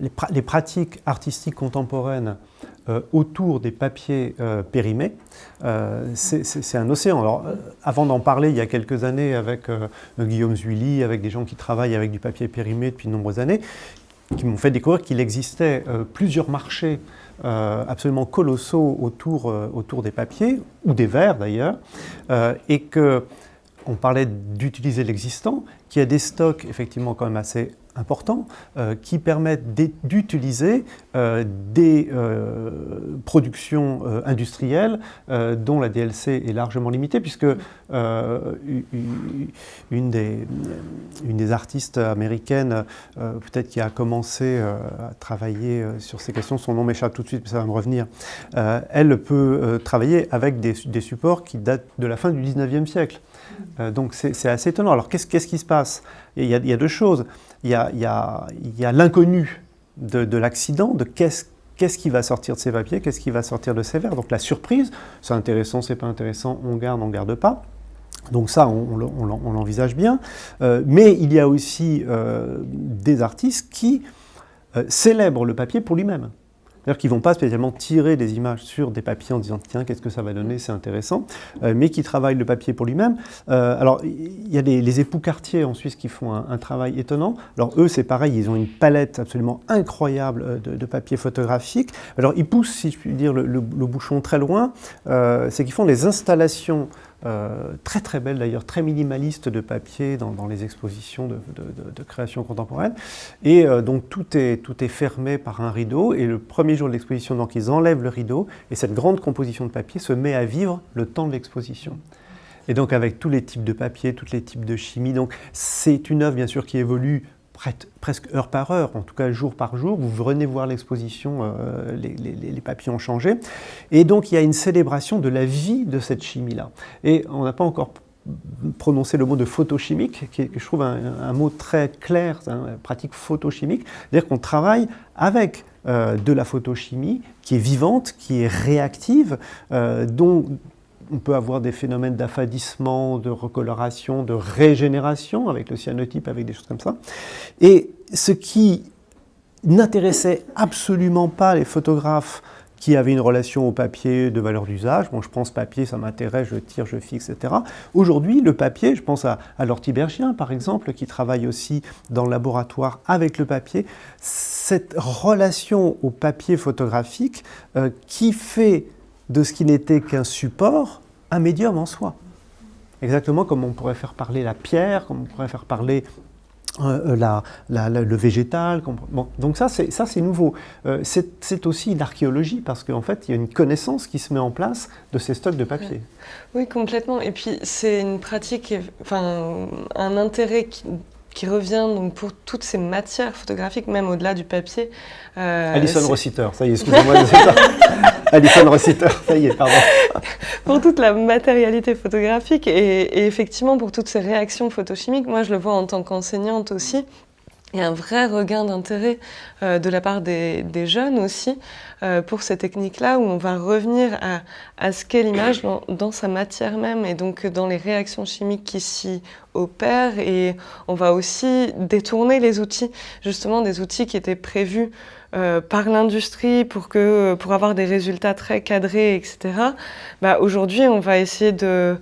les pratiques artistiques contemporaines autour des papiers périmés, c'est un océan. Alors, avant d'en parler il y a quelques années avec Guillaume Zuilly, avec des gens qui travaillent avec du papier périmé depuis de nombreuses années, qui m'ont fait découvrir qu'il existait plusieurs marchés absolument colossaux autour des papiers, ou des verres d'ailleurs, et qu'on parlait d'utiliser l'existant, qu'il y a des stocks effectivement quand même assez importants qui permettent d'utiliser des productions industrielles dont la DLC est largement limitée, puisque une des artistes américaines, peut-être qui a commencé à travailler sur ces questions, son nom m'échappe tout de suite, mais ça va me revenir, elle peut travailler avec des supports qui datent de la fin du 19e siècle. Donc c'est assez étonnant. Alors qu'est-ce qui se passe ? Il y a deux choses. Il y a l'inconnu de l'accident, de qu'est-ce qui va sortir de ces papiers, qu'est-ce qui va sortir de ces verres. Donc la surprise, c'est intéressant, c'est pas intéressant, on garde pas. Donc ça, on l'envisage bien. Mais il y a aussi des artistes qui célèbrent le papier pour lui-même. C'est-à-dire qu'ils ne vont pas spécialement tirer des images sur des papiers en disant « tiens, qu'est-ce que ça va donner, c'est intéressant », mais qui travaillent le papier pour lui-même. Alors, il y a les époux Cartier en Suisse qui font un travail étonnant. Alors eux, c'est pareil, ils ont une palette absolument incroyable de papier photographique. Alors ils poussent, si je puis dire, le bouchon très loin. C'est qu'ils font des installations très très belles d'ailleurs, très minimalistes de papier dans les expositions de création contemporaine. Et donc tout est fermé par un rideau, et le premier jour de l'exposition, donc ils enlèvent le rideau, et cette grande composition de papier se met à vivre le temps de l'exposition. Et donc avec tous les types de papier, tous les types de chimie, donc c'est une œuvre bien sûr qui évolue presque heure par heure, en tout cas jour par jour. Vous venez voir l'exposition, les papiers ont changé. Et donc il y a une célébration de la vie de cette chimie-là. Et on n'a pas encore prononcé le mot de photochimique, que je trouve un mot très clair, pratique photochimique. C'est-à-dire qu'on travaille avec de la photochimie qui est vivante, qui est réactive, dont on peut avoir des phénomènes d'affadissement, de recoloration, de régénération avec le cyanotype, avec des choses comme ça. Et ce qui n'intéressait absolument pas les photographes qui avaient une relation au papier de valeur d'usage, bon, je pense papier, ça m'intéresse, je tire, je fixe, etc. Aujourd'hui, le papier, je pense à Lortie Bergien, par exemple, qui travaille aussi dans le laboratoire avec le papier, cette relation au papier photographique qui fait de ce qui n'était qu'un support, un médium en soi. Exactement comme on pourrait faire parler la pierre, comme on pourrait faire parler le végétal. Bon, donc ça c'est nouveau. C'est aussi l'archéologie, parce qu'en fait, il y a une connaissance qui se met en place de ces stocks de papier. Oui, complètement. Et puis, c'est une pratique, enfin, un intérêt qui revient donc pour toutes ces matières photographiques, même au-delà du papier. Alison Rossiter, ça y est, excusez-moi. Alison Rossiter, ça y est, pardon. Pour toute la matérialité photographique et effectivement pour toutes ces réactions photochimiques, moi je le vois en tant qu'enseignante aussi. Il y a un vrai regain d'intérêt de la part des jeunes aussi pour ces techniques-là, où on va revenir à ce qu'est l'image dans sa matière même, et donc dans les réactions chimiques qui s'y opèrent. Et on va aussi détourner les outils, justement des outils qui étaient prévus par l'industrie pour avoir des résultats très cadrés, etc. Bah, aujourd'hui, on va essayer de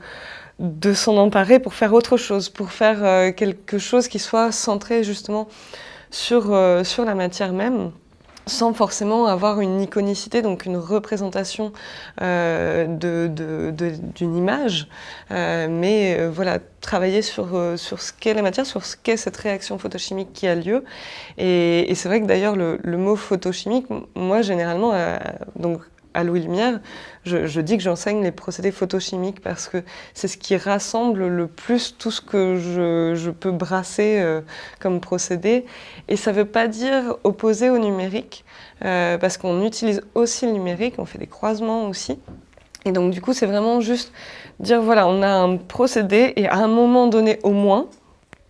s'en emparer pour faire autre chose, pour faire quelque chose qui soit centré justement sur la matière même, sans forcément avoir une iconicité, donc une représentation d'une image, mais voilà, travailler sur ce qu'est la matière, sur ce qu'est cette réaction photochimique qui a lieu. Et c'est vrai que d'ailleurs le mot photochimique, moi généralement, donc à Louis Lumière, je dis que j'enseigne les procédés photochimiques parce que c'est ce qui rassemble le plus tout ce que je peux brasser comme procédé. Et ça ne veut pas dire opposer au numérique, parce qu'on utilise aussi le numérique, on fait des croisements aussi. Et donc du coup, c'est vraiment juste dire, voilà, on a un procédé et à un moment donné au moins,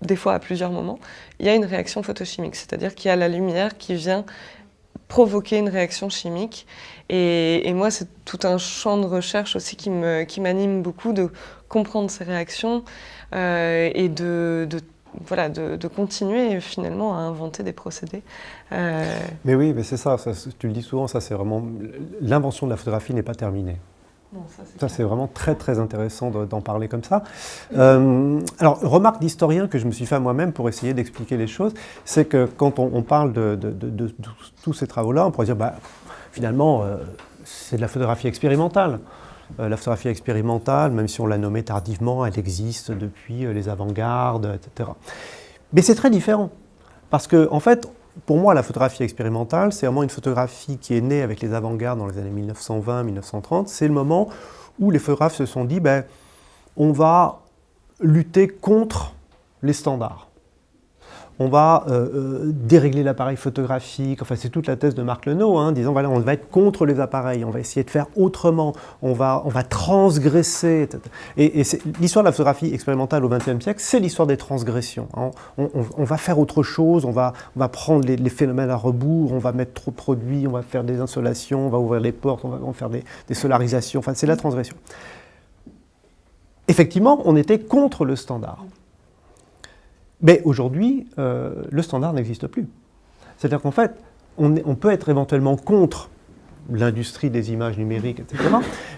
des fois à plusieurs moments, il y a une réaction photochimique. C'est-à-dire qu'il y a la lumière qui vient provoquer une réaction chimique. Et moi, c'est tout un champ de recherche aussi qui m'anime beaucoup, de comprendre ces réactions et voilà, de continuer finalement à inventer des procédés. Mais oui, mais c'est ça, tu le dis souvent, ça c'est vraiment, l'invention de la photographie n'est pas terminée. Non, ça c'est vraiment très très intéressant d'en parler comme ça. Alors, remarque d'historien que je me suis fait à moi-même pour essayer d'expliquer les choses, c'est que quand on parle de tous ces travaux-là, on pourrait dire, finalement, c'est de la photographie expérimentale. La photographie expérimentale, même si on l'a nommée tardivement, elle existe depuis les avant-gardes, etc. Mais c'est très différent, parce que, en fait, pour moi, la photographie expérimentale, c'est vraiment une photographie qui est née avec les avant-gardes dans les années 1920-1930. C'est le moment où les photographes se sont dit, on va lutter contre les standards. On va dérégler l'appareil photographique, enfin c'est toute la thèse de Marc Lenau, disant voilà, on va être contre les appareils, on va essayer de faire autrement, on va transgresser, etc. Et l'histoire de la photographie expérimentale au XXe siècle, c'est l'histoire des transgressions. On va faire autre chose, on va prendre les phénomènes à rebours, on va mettre trop de produits, on va faire des insolations, on va ouvrir les portes, on va faire des solarisations, enfin c'est la transgression. Effectivement, on était contre le standard. Mais aujourd'hui, le standard n'existe plus. C'est-à-dire qu'en fait, on peut être éventuellement contre l'industrie des images numériques, etc.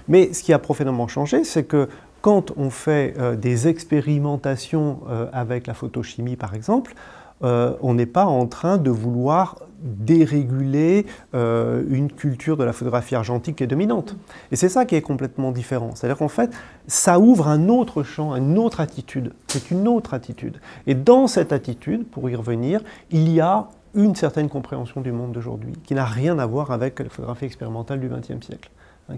Mais ce qui a profondément changé, c'est que quand on fait des expérimentations avec la photochimie, par exemple, on n'est pas en train de vouloir déréguler une culture de la photographie argentique qui est dominante. Et c'est ça qui est complètement différent. C'est-à-dire qu'en fait, ça ouvre un autre champ, une autre attitude. C'est une autre attitude. Et dans cette attitude, pour y revenir, il y a une certaine compréhension du monde d'aujourd'hui, qui n'a rien à voir avec la photographie expérimentale du XXe siècle,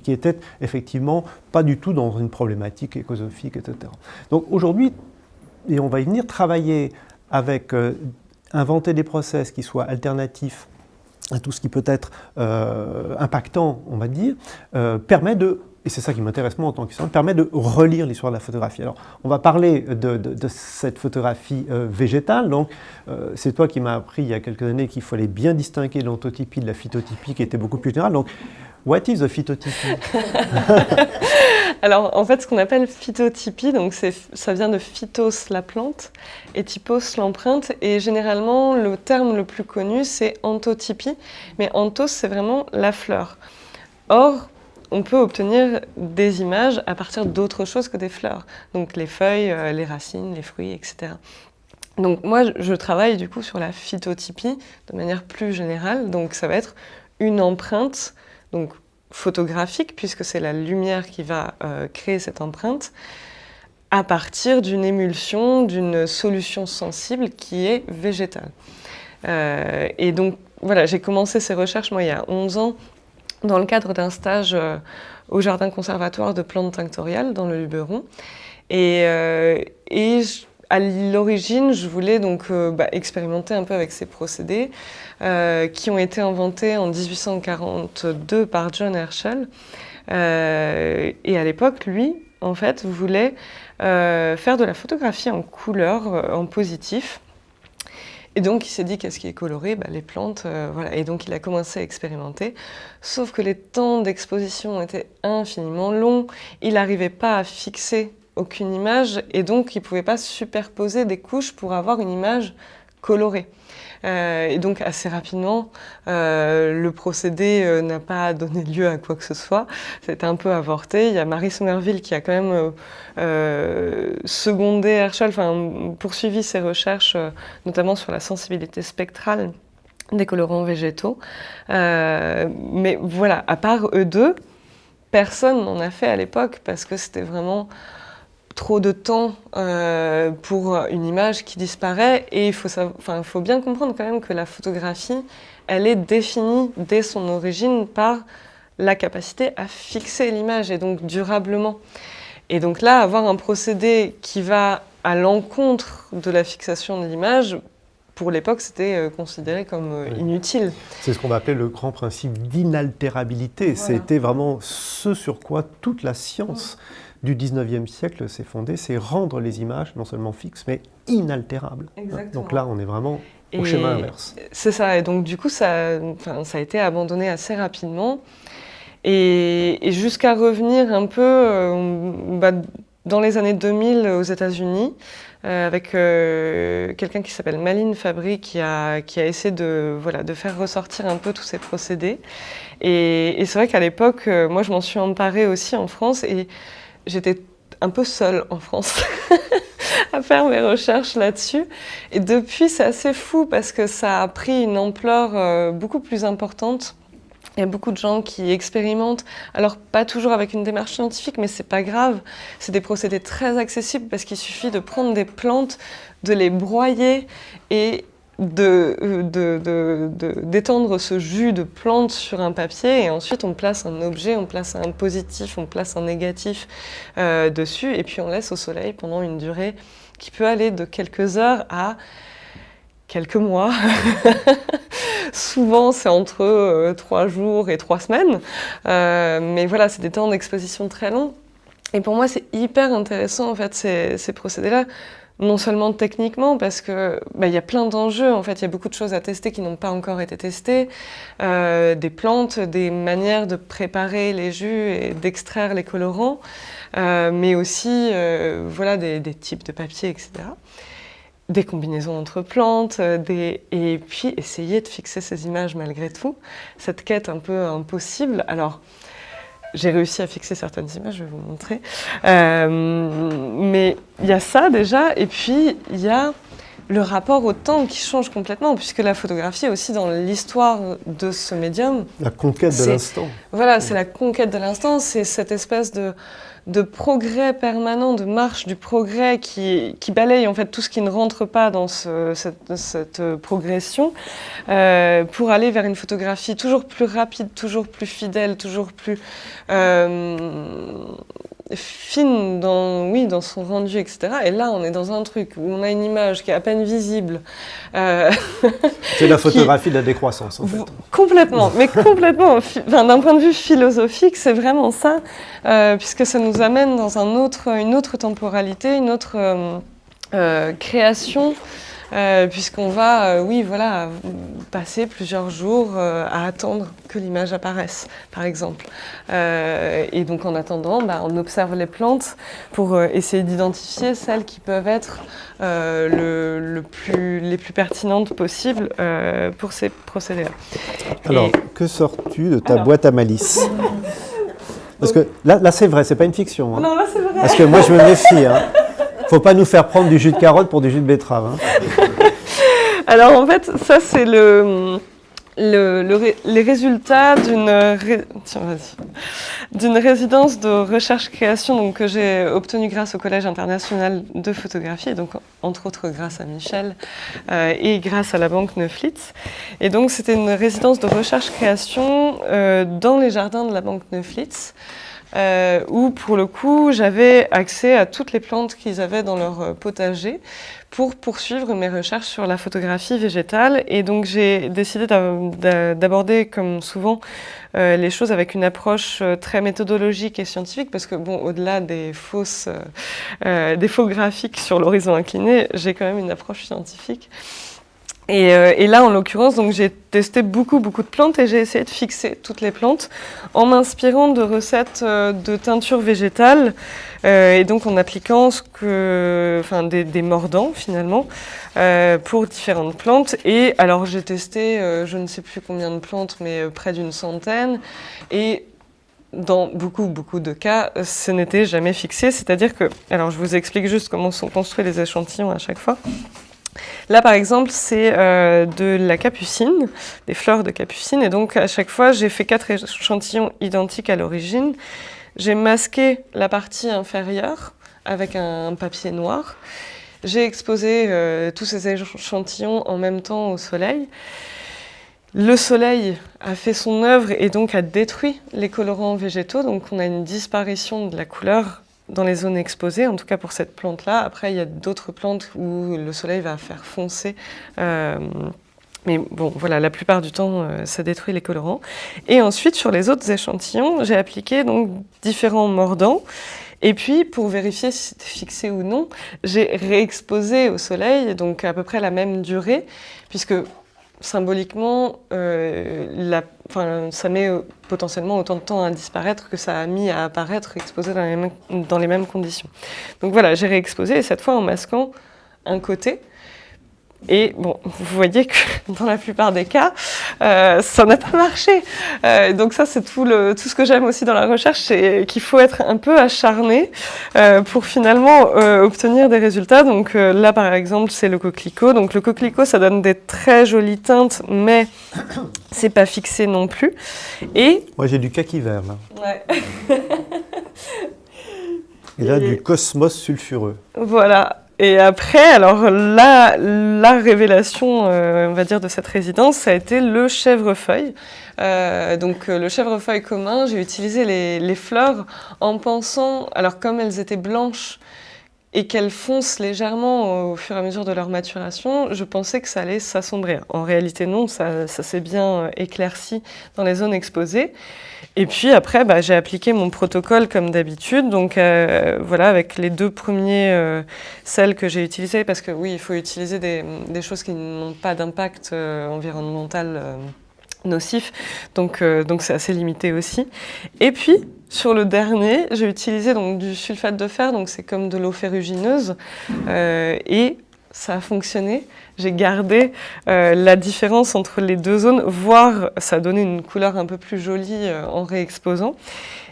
qui était effectivement pas du tout dans une problématique écosophique, etc. Donc aujourd'hui, et on va y venir, travailler avec inventer des process qui soient alternatifs à tout ce qui peut être impactant, on va dire, permet de, et c'est ça qui m'intéresse moi en tant qu'historien, permet de relire l'histoire de la photographie. Alors, on va parler de cette photographie végétale. Donc, c'est toi qui m'as appris il y a quelques années qu'il fallait bien distinguer l'ontotypie de la phytotypie, qui était beaucoup plus générale. Donc, what is the phytotypie? Alors, en fait, ce qu'on appelle phytotypie, donc ça vient de phytos, la plante, et typos, l'empreinte. Et généralement, le terme le plus connu, c'est anthotypie. Mais anthos, c'est vraiment la fleur. Or, on peut obtenir des images à partir d'autre chose que des fleurs. Donc, les feuilles, les racines, les fruits, etc. Donc, moi, je travaille du coup sur la phytotypie de manière plus générale. Donc, ça va être une empreinte, donc photographique, puisque c'est la lumière qui va créer cette empreinte, à partir d'une émulsion, d'une solution sensible qui est végétale. Et donc, voilà, j'ai commencé ces recherches, moi, il y a 11 ans, dans le cadre d'un stage au Jardin conservatoire de plantes tinctoriales, dans le Luberon. À l'origine, je voulais donc expérimenter un peu avec ces procédés qui ont été inventés en 1842 par John Herschel. Et à l'époque, lui, en fait, voulait faire de la photographie en couleur, en positif. Et donc, il s'est dit, qu'est-ce qui est coloré? Les plantes, voilà. Et donc, il a commencé à expérimenter. Sauf que les temps d'exposition étaient infiniment longs. Il n'arrivait pas à fixer aucune image, et donc il ne pouvait pas superposer des couches pour avoir une image colorée. Et donc assez rapidement, le procédé n'a pas donné lieu à quoi que ce soit. C'était un peu avorté. Il y a Marie Somerville qui a quand même secondé Herschel, poursuivi ses recherches, notamment sur la sensibilité spectrale des colorants végétaux. Mais voilà, à part eux deux, personne n'en a fait à l'époque parce que c'était vraiment trop de temps pour une image qui disparaît. Et il faut bien comprendre quand même que la photographie, elle est définie dès son origine par la capacité à fixer l'image, et donc durablement. Et donc là, avoir un procédé qui va à l'encontre de la fixation de l'image, pour l'époque, c'était considéré comme inutile. C'est ce qu'on va appeler le grand principe d'inaltérabilité. Voilà. C'était vraiment ce sur quoi toute la science du 19e siècle s'est fondée, c'est rendre les images non seulement fixes, mais inaltérables. Exactement. Donc là, on est vraiment au schéma inverse. C'est ça, et donc du coup, ça a été abandonné assez rapidement. Et jusqu'à revenir un peu dans les années 2000 aux États-Unis, avec quelqu'un qui s'appelle Malin Fabry qui a essayé de faire ressortir un peu tous ces procédés. Et c'est vrai qu'à l'époque, moi je m'en suis emparée aussi en France et j'étais un peu seule en France à faire mes recherches là-dessus. Et depuis, c'est assez fou parce que ça a pris une ampleur beaucoup plus importante. Il y a beaucoup de gens qui expérimentent, alors pas toujours avec une démarche scientifique, mais c'est pas grave. C'est des procédés très accessibles parce qu'il suffit de prendre des plantes, de les broyer et d'étendre ce jus de plante sur un papier, et ensuite on place un objet, on place un positif, on place un négatif dessus, et puis on laisse au soleil pendant une durée qui peut aller de quelques heures à quelques mois. Souvent, c'est entre 3 jours et 3 semaines. Mais voilà, c'est des temps d'exposition très longs. Et pour moi, c'est hyper intéressant, en fait, ces procédés-là. Non seulement techniquement, parce que y a plein d'enjeux. En fait, il y a beaucoup de choses à tester qui n'ont pas encore été testées. Des plantes, des manières de préparer les jus et d'extraire les colorants. Mais aussi, des types de papier, etc. Des combinaisons entre plantes, et puis essayer de fixer ces images malgré tout. Cette quête un peu impossible. Alors, j'ai réussi à fixer certaines images, je vais vous montrer. Mais il y a ça déjà, et puis il y a le rapport au temps qui change complètement, puisque la photographie aussi dans l'histoire de ce médium. La conquête de l'instant. Voilà, c'est la conquête de l'instant, c'est cette espèce de progrès permanent, de marche du progrès qui balaye en fait tout ce qui ne rentre pas dans cette progression pour aller vers une photographie toujours plus rapide, toujours plus fidèle, toujours plus fine dans son rendu, etc. Et là, on est dans un truc où on a une image qui est à peine visible. C'est la photographie de la décroissance, en fait. Complètement, mais complètement. D'un point de vue philosophique, c'est vraiment ça, puisque ça nous amène dans une autre temporalité, une autre création, puisqu'on va, passer plusieurs jours à attendre que l'image apparaisse, par exemple. Et donc, en attendant, on observe les plantes pour essayer d'identifier celles qui peuvent être les plus pertinentes possibles pour ces procédés-là. Alors, que sors-tu de ta boîte à malice? Parce que là c'est vrai, c'est pas une fiction. Hein. Non, là, c'est vrai. Parce que moi, je me méfie. Hein. Faut pas nous faire prendre du jus de carotte pour du jus de betterave. Hein. Alors en fait, ça c'est les résultats d'une résidence de recherche-création que j'ai obtenue grâce au Collège international de photographie, donc entre autres grâce à Michel et grâce à la Banque Neuflitz. Et donc c'était une résidence de recherche-création dans les jardins de la Banque Neuflitz. Où pour le coup j'avais accès à toutes les plantes qu'ils avaient dans leur potager pour poursuivre mes recherches sur la photographie végétale. Et donc j'ai décidé d'aborder comme souvent les choses avec une approche très méthodologique et scientifique, parce que au-delà des faux graphiques sur l'horizon incliné, j'ai quand même une approche scientifique. Et là, en l'occurrence, donc j'ai testé beaucoup de plantes et j'ai essayé de fixer toutes les plantes en m'inspirant de recettes de teinture végétale et donc en appliquant des mordants finalement pour différentes plantes. Et alors j'ai testé, je ne sais plus combien de plantes, mais près d'une centaine. Et dans beaucoup de cas, ce n'était jamais fixé. C'est-à-dire que, alors je vous explique juste comment sont construits les échantillons à chaque fois. Là, par exemple, c'est de la capucine, des fleurs de capucine. Et donc, à chaque fois, j'ai fait 4 échantillons identiques à l'origine. J'ai masqué la partie inférieure avec un papier noir. J'ai exposé tous ces échantillons en même temps au soleil. Le soleil a fait son œuvre et donc a détruit les colorants végétaux. Donc, on a une disparition de la couleur dans les zones exposées, en tout cas pour cette plante-là. Après, il y a d'autres plantes où le soleil va faire foncer. Mais la plupart du temps, ça détruit les colorants. Et ensuite, sur les autres échantillons, j'ai appliqué donc différents mordants. Et puis, pour vérifier si c'était fixé ou non, j'ai réexposé au soleil, donc à peu près la même durée, puisque symboliquement, ça met potentiellement autant de temps à disparaître que ça a mis à apparaître exposé dans les mêmes conditions. Donc voilà, j'ai réexposé, et cette fois en masquant un côté. Et bon, vous voyez que dans la plupart des cas, ça n'a pas marché. Donc ça, c'est tout ce que j'aime aussi dans la recherche, c'est qu'il faut être un peu acharné pour finalement obtenir des résultats. Donc là, par exemple, c'est le coquelicot. Donc le coquelicot, ça donne des très jolies teintes, mais c'est pas fixé non plus. Et moi, j'ai du kaki vert, là. Ouais. Et là, du cosmos sulfureux. Voilà. Et après, alors là, la révélation, on va dire, de cette résidence, ça a été le chèvrefeuille. Donc le chèvrefeuille commun, j'ai utilisé les fleurs en pensant, alors comme elles étaient blanches et qu'elles foncent légèrement au fur et à mesure de leur maturation, je pensais que ça allait s'assombrir. En réalité, non, ça s'est bien éclairci dans les zones exposées. Et puis après, j'ai appliqué mon protocole comme d'habitude, donc voilà, avec les 2 premiers sels que j'ai utilisés, parce que oui, il faut utiliser des choses qui n'ont pas d'impact environnemental nocif, donc c'est assez limité aussi. Et puis, sur le dernier, j'ai utilisé donc du sulfate de fer, donc c'est comme de l'eau ferrugineuse, et ça a fonctionné. J'ai gardé la différence entre les 2 zones, voire ça a donné une couleur un peu plus jolie en réexposant.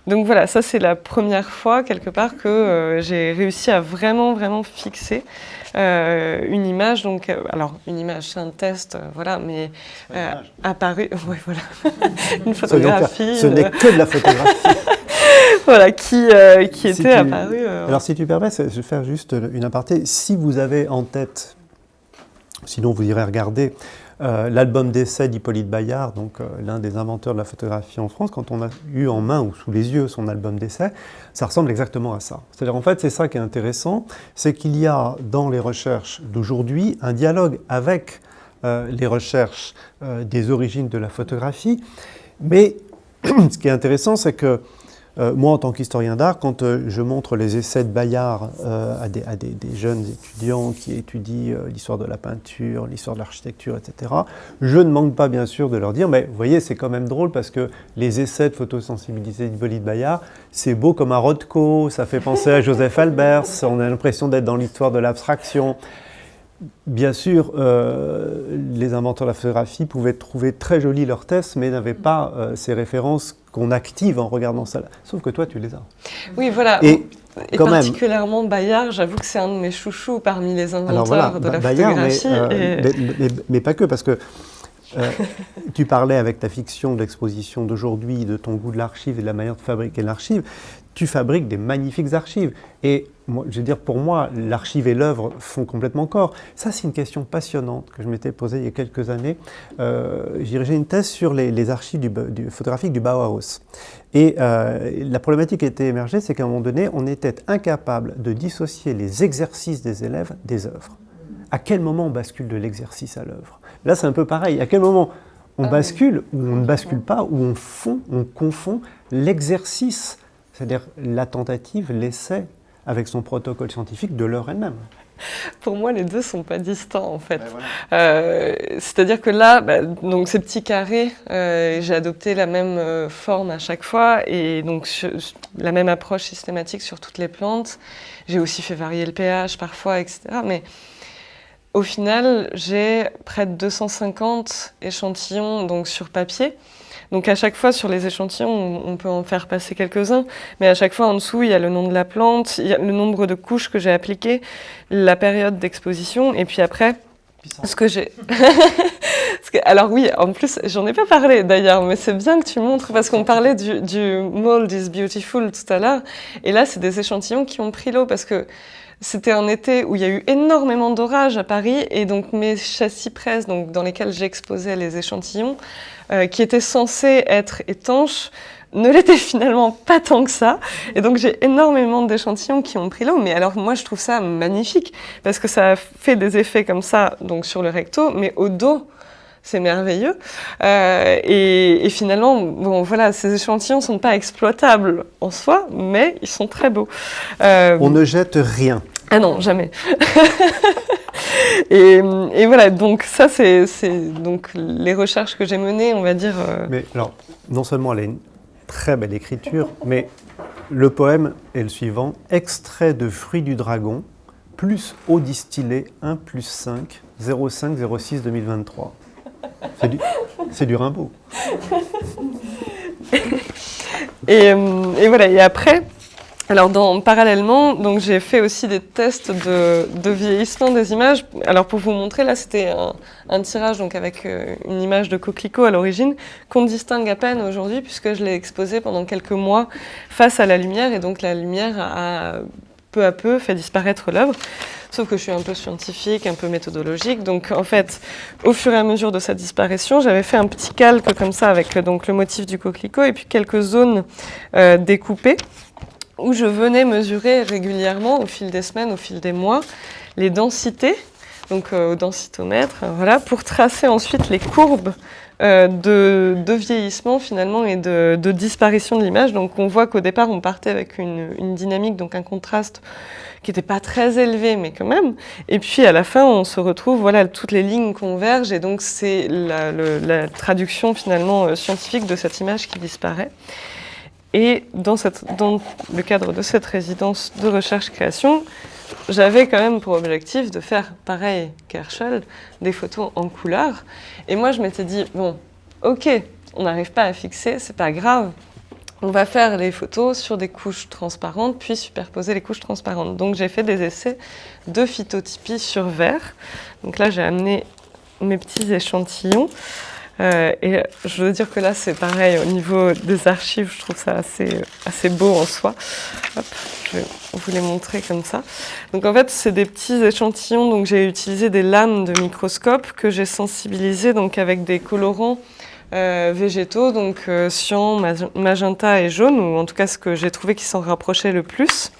Donc voilà, ça c'est la première fois quelque part que j'ai réussi à vraiment fixer une image. Donc, alors une image, c'est un test, voilà, mais apparu, ouais, voilà, une photographie. Ce n'est que de la photographie. Voilà, qui était apparu. Alors si tu permets, je vais faire juste une aparté. Si vous avez en tête, sinon vous irez regarder l'album d'essai d'Hippolyte Bayard, donc l'un des inventeurs de la photographie en France, quand on a eu en main ou sous les yeux son album d'essai, ça ressemble exactement à ça. C'est-à-dire en fait c'est ça qui est intéressant, c'est qu'il y a dans les recherches d'aujourd'hui un dialogue avec les recherches des origines de la photographie, mais ce qui est intéressant c'est que moi, en tant qu'historien d'art, quand je montre les essais de Bayard à des jeunes étudiants qui étudient l'histoire de la peinture, l'histoire de l'architecture, etc., je ne manque pas, bien sûr, de leur dire « mais vous voyez, c'est quand même drôle parce que les essais de photosensibilité d'Hippolyte Bayard, c'est beau comme un Rothko, ça fait penser à Joseph Albers, on a l'impression d'être dans l'histoire de l'abstraction ». Bien sûr, les inventeurs de la photographie pouvaient trouver très jolis leurs tests, mais n'avaient pas ces références qu'on active en regardant ça. Sauf que toi, tu les as. Oui, voilà. Et quand particulièrement même, Bayard, j'avoue que c'est un de mes chouchous parmi les inventeurs de la photographie. Mais pas que, parce que tu parlais avec ta fiction de l'exposition d'aujourd'hui, de ton goût de l'archive et de la manière de fabriquer l'archive. Tu fabriques des magnifiques archives. Et moi, je veux dire, pour moi, l'archive et l'œuvre font complètement corps. Ça, c'est une question passionnante que je m'étais posée il y a quelques années. J'ai dirigé une thèse sur les archives photographiques du Bauhaus. Et la problématique qui était émergée, c'est qu'à un moment donné, on était incapable de dissocier les exercices des élèves des œuvres. À quel moment on bascule de l'exercice à l'œuvre? Là, c'est un peu pareil. À quel moment on bascule ou on ne bascule pas, ou on confond l'exercice, c'est-à-dire la tentative, l'essai, avec son protocole scientifique de l'œuvre elle-même. Pour moi, les deux ne sont pas distants, en fait. Voilà. C'est-à-dire que là, donc ces petits carrés, j'ai adopté la même forme à chaque fois, et donc la même approche systématique sur toutes les plantes. J'ai aussi fait varier le pH parfois, etc. Mais au final, j'ai près de 250 échantillons donc, sur papier. Donc à chaque fois, sur les échantillons, on peut en faire passer quelques-uns, mais à chaque fois, en dessous, il y a le nom de la plante, il y a le nombre de couches que j'ai appliquées, la période d'exposition, et puis après, ce que j'ai... Alors oui, en plus, j'en ai pas parlé d'ailleurs, mais c'est bien que tu montres, parce qu'on parlait du mold is beautiful tout à l'heure, et là, c'est des échantillons qui ont pris l'eau, parce que c'était un été où il y a eu énormément d'orages à Paris, et donc mes châssis presses, donc dans lesquels j'exposais les échantillons, qui étaient censés être étanches, ne l'étaient finalement pas tant que ça. Et donc j'ai énormément d'échantillons qui ont pris l'eau. Mais alors moi je trouve ça magnifique, parce que ça fait des effets comme ça donc sur le recto, mais au dos, c'est merveilleux. Et finalement, bon voilà, ces échantillons ne sont pas exploitables en soi, mais ils sont très beaux. On ne jette rien. Ah non, jamais. Et voilà, donc ça, c'est donc les recherches que j'ai menées, on va dire. Mais alors, non seulement elle a une très belle écriture, mais le poème est le suivant. Extrait de Fruits du Dragon, plus eau distillée 1 plus 5, 05 06 2023. C'est du Rimbaud. Et voilà, et après, alors parallèlement, donc j'ai fait aussi des tests de vieillissement des images. Alors pour vous montrer, là c'était un tirage donc avec une image de coquelicot à l'origine, qu'on distingue à peine aujourd'hui puisque je l'ai exposé pendant quelques mois face à la lumière, et donc la lumière a peu à peu fait disparaître l'œuvre. Sauf que je suis un peu scientifique, un peu méthodologique. Donc en fait, au fur et à mesure de sa disparition, j'avais fait un petit calque comme ça avec donc le motif du coquelicot et puis quelques zones découpées où je venais mesurer régulièrement au fil des semaines, au fil des mois, les densités, donc au densitomètre, voilà, pour tracer ensuite les courbes de vieillissement finalement et de disparition de l'image. Donc on voit qu'au départ on partait avec une dynamique, donc un contraste qui n'était pas très élevé mais quand même, et puis à la fin on se retrouve, voilà, toutes les lignes convergent, et donc c'est la traduction finalement scientifique de cette image qui disparaît. Et dans le cadre de cette résidence de recherche-création, j'avais quand même pour objectif de faire, pareil qu'Herschel, des photos en couleur. Et moi, je m'étais dit, bon, ok, on n'arrive pas à fixer, c'est pas grave. On va faire les photos sur des couches transparentes, puis superposer les couches transparentes. Donc j'ai fait des essais de phytotypie sur verre. Donc là, j'ai amené mes petits échantillons. Et je veux dire que là, c'est pareil, au niveau des archives, je trouve ça assez beau en soi. Hop, je vais vous les montrer comme ça. Donc en fait, c'est des petits échantillons. Donc j'ai utilisé des lames de microscope que j'ai sensibilisées donc avec des colorants végétaux, donc cyan, magenta et jaune, ou en tout cas ce que j'ai trouvé qui s'en rapprochait le plus.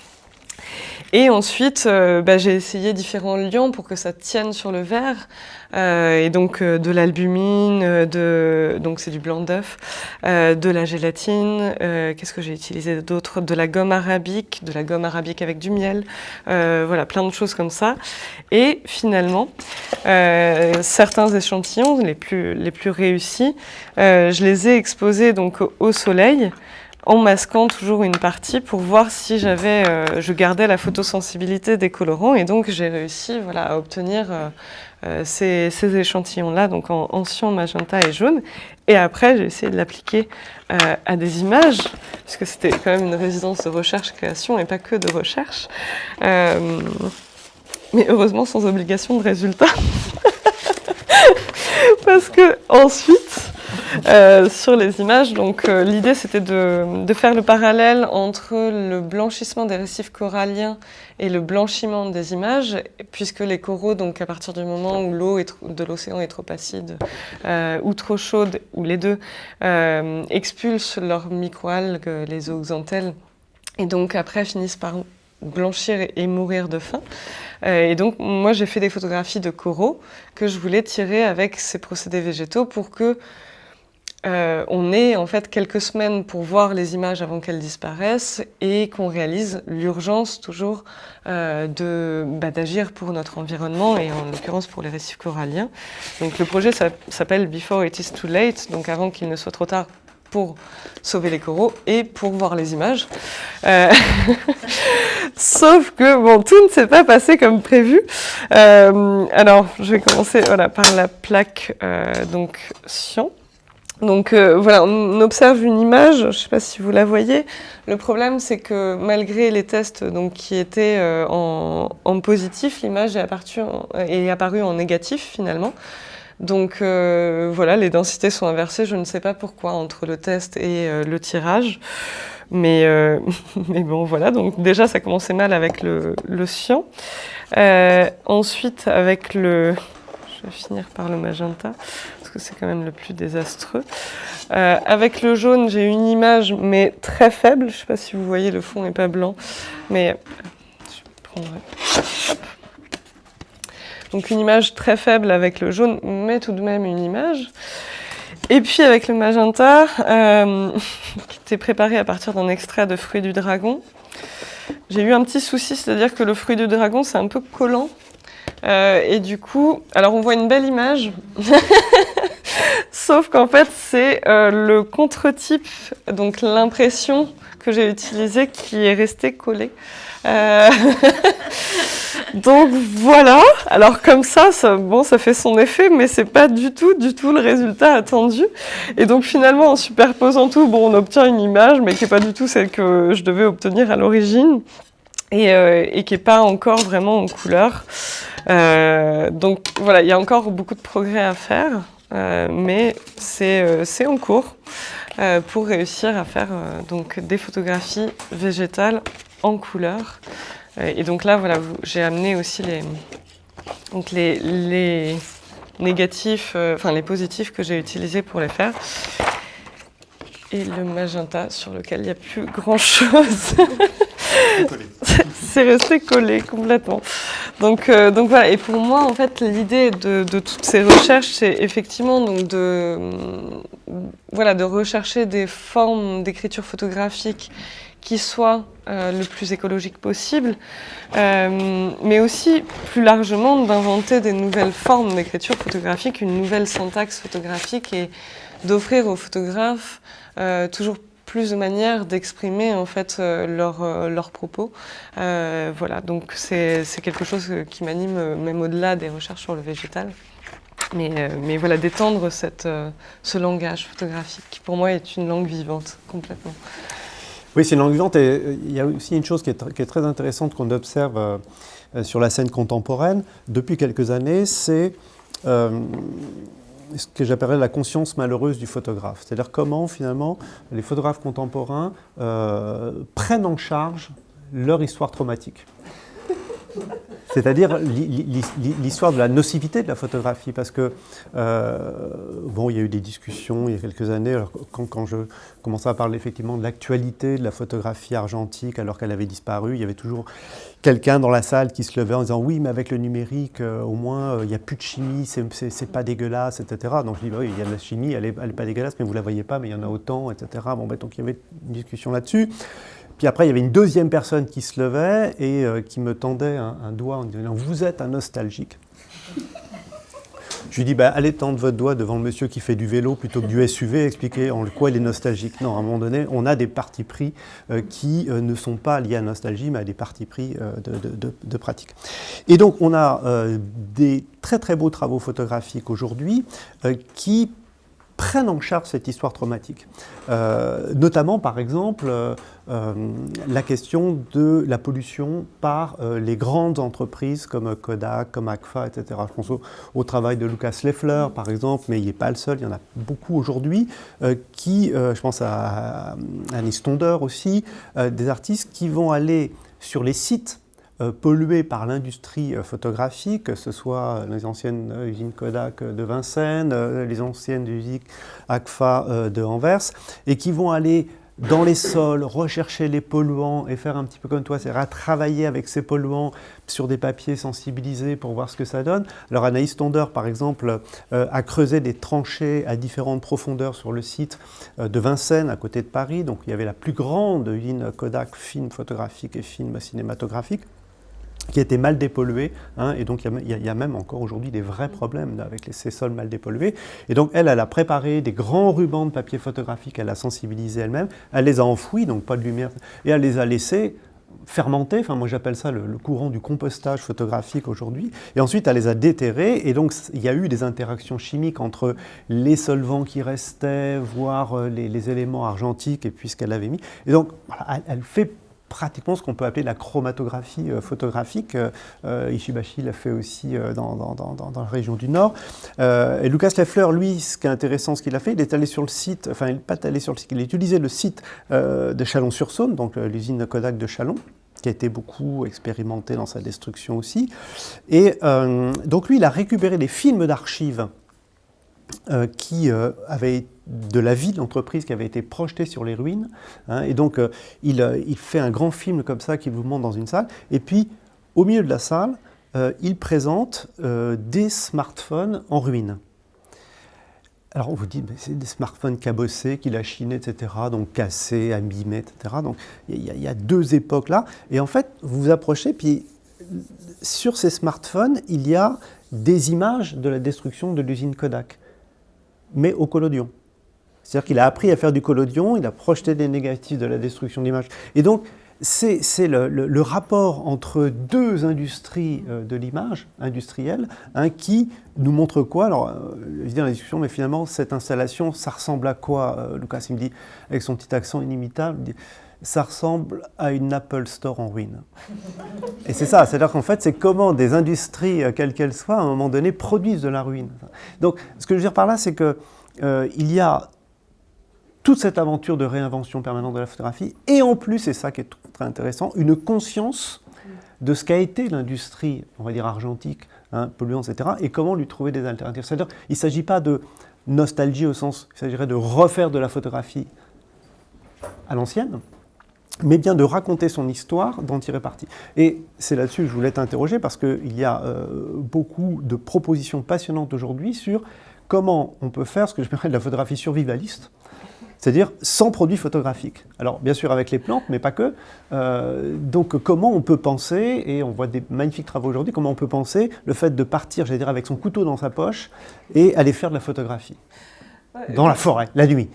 Et ensuite, j'ai essayé différents liants pour que ça tienne sur le verre. Et donc de l'albumine, donc c'est du blanc d'œuf, de la gélatine, qu'est-ce que j'ai utilisé d'autre? De la gomme arabique avec du miel, voilà, plein de choses comme ça. Et finalement, certains échantillons, les plus réussis, je les ai exposés donc au soleil, en masquant toujours une partie pour voir si je gardais la photosensibilité des colorants, et donc j'ai réussi, voilà, à obtenir ces échantillons-là, donc en cyan, magenta et jaune. Et après, j'ai essayé de l'appliquer à des images, puisque c'était quand même une résidence de recherche-création et pas que de recherche. Mais heureusement, sans obligation de résultat. Parce que ensuite, sur les images, donc l'idée c'était de faire le parallèle entre le blanchissement des récifs coralliens et le blanchiment des images, puisque les coraux, donc à partir du moment où l'eau de l'océan est trop acide ou trop chaude, ou les deux, expulsent leurs microalgues, les zooxanthelles, et donc après finissent par blanchir et mourir de faim. Et donc moi j'ai fait des photographies de coraux que je voulais tirer avec ces procédés végétaux pour que on ait en fait quelques semaines pour voir les images avant qu'elles disparaissent, et qu'on réalise l'urgence toujours d'agir pour notre environnement, et en l'occurrence pour les récifs coralliens. Donc le projet s'appelle Before It Is Too Late, donc avant qu'il ne soit trop tard, pour sauver les coraux et pour voir les images. Sauf que bon, tout ne s'est pas passé comme prévu. Alors, je vais commencer par la plaque donc cyan. Donc voilà, on observe une image, je ne sais pas si vous la voyez. Le problème, c'est que malgré les tests donc, qui étaient en positif, l'image est apparue en négatif finalement. Donc voilà, les densités sont inversées, je ne sais pas pourquoi, entre le test et le tirage. Mais bon, voilà, donc déjà ça commençait mal avec le cyan. Ensuite, avec je vais finir par le magenta, parce que c'est quand même le plus désastreux. Avec le jaune, j'ai une image, mais très faible. Je ne sais pas si vous voyez, le fond n'est pas blanc, mais je prendrai. Hop. Donc une image très faible avec le jaune, mais tout de même une image. Et puis avec le magenta, qui était préparé à partir d'un extrait de Fruits du Dragon, j'ai eu un petit souci, c'est-à-dire que le fruit du dragon, c'est un peu collant. Et du coup, alors on voit une belle image, sauf qu'en fait, c'est le contre-type, donc l'impression que j'ai utilisée qui est restée collée. Donc voilà, alors comme ça fait son effet, mais c'est pas du tout le résultat attendu. Et donc finalement, en superposant tout, on obtient une image, mais qui n'est pas du tout celle que je devais obtenir à l'origine, et qui n'est pas encore vraiment en couleur. Donc voilà, il y a encore beaucoup de progrès à faire, mais c'est en cours pour réussir à faire donc des photographies végétales en couleur. Et donc là, voilà, j'ai amené aussi les négatifs, enfin les positifs que j'ai utilisés pour les faire. Et le magenta sur lequel il n'y a plus grand-chose. C'est resté collé complètement. Donc voilà, et pour moi, en fait, l'idée de toutes ces recherches, c'est effectivement donc de rechercher des formes d'écriture photographique qui soient le plus écologique possible, mais aussi plus largement d'inventer des nouvelles formes d'écriture photographique, une nouvelle syntaxe photographique, et d'offrir aux photographes toujours plus de manières d'exprimer en fait leurs propos. Voilà, donc c'est quelque chose qui m'anime même au-delà des recherches sur le végétal. Mais voilà, d'étendre ce langage photographique qui pour moi est une langue vivante complètement. Oui, c'est une langue vivante, et il y a aussi une chose qui est très intéressante qu'on observe sur la scène contemporaine depuis quelques années, c'est ce que j'appellerais la conscience malheureuse du photographe. C'est-à-dire comment finalement les photographes contemporains prennent en charge leur histoire traumatique. C'est-à-dire l'histoire de la nocivité de la photographie, parce que, il y a eu des discussions il y a quelques années, alors, quand je commençais à parler effectivement de l'actualité de la photographie argentique alors qu'elle avait disparu, il y avait toujours quelqu'un dans la salle qui se levait en disant « Oui, mais avec le numérique, au moins, il n'y a plus de chimie, c'est pas dégueulasse, etc. » Donc je dis bah, « Oui, il y a de la chimie, elle est pas dégueulasse, mais vous ne la voyez pas, mais il y en a autant, etc. » Donc il y avait une discussion là-dessus. Puis après, il y avait une deuxième personne qui se levait et qui me tendait un doigt en disant « Vous êtes un nostalgique ». Je lui dis « Allez tendre votre doigt devant le monsieur qui fait du vélo plutôt que du SUV, expliquez en quoi il est nostalgique ». Non, à un moment donné, on a des partis pris qui ne sont pas liés à la nostalgie, mais à des partis pris de pratique. Et donc, on a des très très beaux travaux photographiques aujourd'hui qui prennent en charge cette histoire traumatique. Notamment, par exemple, la question de la pollution par les grandes entreprises comme Kodak, comme Agfa, etc. Je pense au travail de Lucas Leffler, par exemple, mais il n'est pas le seul, il y en a beaucoup aujourd'hui, je pense à Anis Tonder aussi, des artistes qui vont aller sur les sites pollués par l'industrie photographique, que ce soit les anciennes usines Kodak de Vincennes, les anciennes usines Agfa de Anvers, et qui vont aller dans les sols, rechercher les polluants et faire un petit peu comme toi, c'est-à-dire travailler avec ces polluants sur des papiers sensibilisés pour voir ce que ça donne. Alors Anaïs Tonder, par exemple, a creusé des tranchées à différentes profondeurs sur le site de Vincennes, à côté de Paris. Donc il y avait la plus grande usine Kodak film photographique et film cinématographique, qui était mal dépolluée, et donc il y a même encore aujourd'hui des vrais problèmes avec ces sols mal dépollués. Et donc elle a préparé des grands rubans de papier photographique, elle a sensibilisé elle-même, elle les a enfouis, donc pas de lumière, et elle les a laissés fermenter, moi j'appelle ça le courant du compostage photographique aujourd'hui, et ensuite elle les a déterrés, et donc il y a eu des interactions chimiques entre les solvants qui restaient, voire les éléments argentiques, et puis ce qu'elle avait mis, et donc voilà, elle fait pratiquement ce qu'on peut appeler la chromatographie photographique. Ishibashi l'a fait aussi dans la région du Nord. Et Lucas Leffler, lui, ce qui est intéressant, ce qu'il a fait, il est allé sur le site, il n'est pas allé sur le site, il a utilisé le site de Chalon-sur-Saône, donc l'usine Kodak de Chalon, qui a été beaucoup expérimenté dans sa destruction aussi. Et donc lui, il a récupéré des films d'archives qui avaient de la vie de l'entreprise qui avait été projetée sur les ruines. Et donc, il fait un grand film comme ça qu'il vous montre dans une salle. Et puis, au milieu de la salle, il présente des smartphones en ruine. Alors on vous dit, c'est des smartphones cabossés qu'il a chinés, etc., donc cassés, abîmés, etc. Donc il y a deux époques là. Et en fait, vous vous approchez, puis sur ces smartphones, il y a des images de la destruction de l'usine Kodak, mais au collodion. C'est-à-dire qu'il a appris à faire du collodion, il a projeté des négatifs de la destruction d'images. Et donc, c'est le rapport entre deux industries de l'image industrielle qui nous montre quoi. Alors, je dis dans la discussion, mais finalement, cette installation, ça ressemble à quoi Lucas, il me dit, avec son petit accent inimitable, il dit, ça ressemble à une Apple Store en ruine. Et c'est ça, c'est-à-dire qu'en fait, c'est comment des industries, quelles qu'elles soient, à un moment donné, produisent de la ruine. Donc, ce que je veux dire par là, c'est que il y a toute cette aventure de réinvention permanente de la photographie, et en plus, c'est ça qui est très intéressant, une conscience de ce qu'a été l'industrie, on va dire argentique, polluante, etc., et comment lui trouver des alternatives. C'est-à-dire, il ne s'agit pas de nostalgie au sens, il s'agirait de refaire de la photographie à l'ancienne, mais bien de raconter son histoire, d'en tirer parti. Et c'est là-dessus que je voulais t'interroger, parce qu'il y a beaucoup de propositions passionnantes aujourd'hui sur comment on peut faire ce que je appelle de la photographie survivaliste, c'est-à-dire sans produit photographique. Alors bien sûr avec les plantes, mais pas que. Donc comment on peut penser, et on voit des magnifiques travaux aujourd'hui, comment on peut penser le fait de partir, j'allais dire, avec son couteau dans sa poche et aller faire de la photographie dans la forêt, la nuit.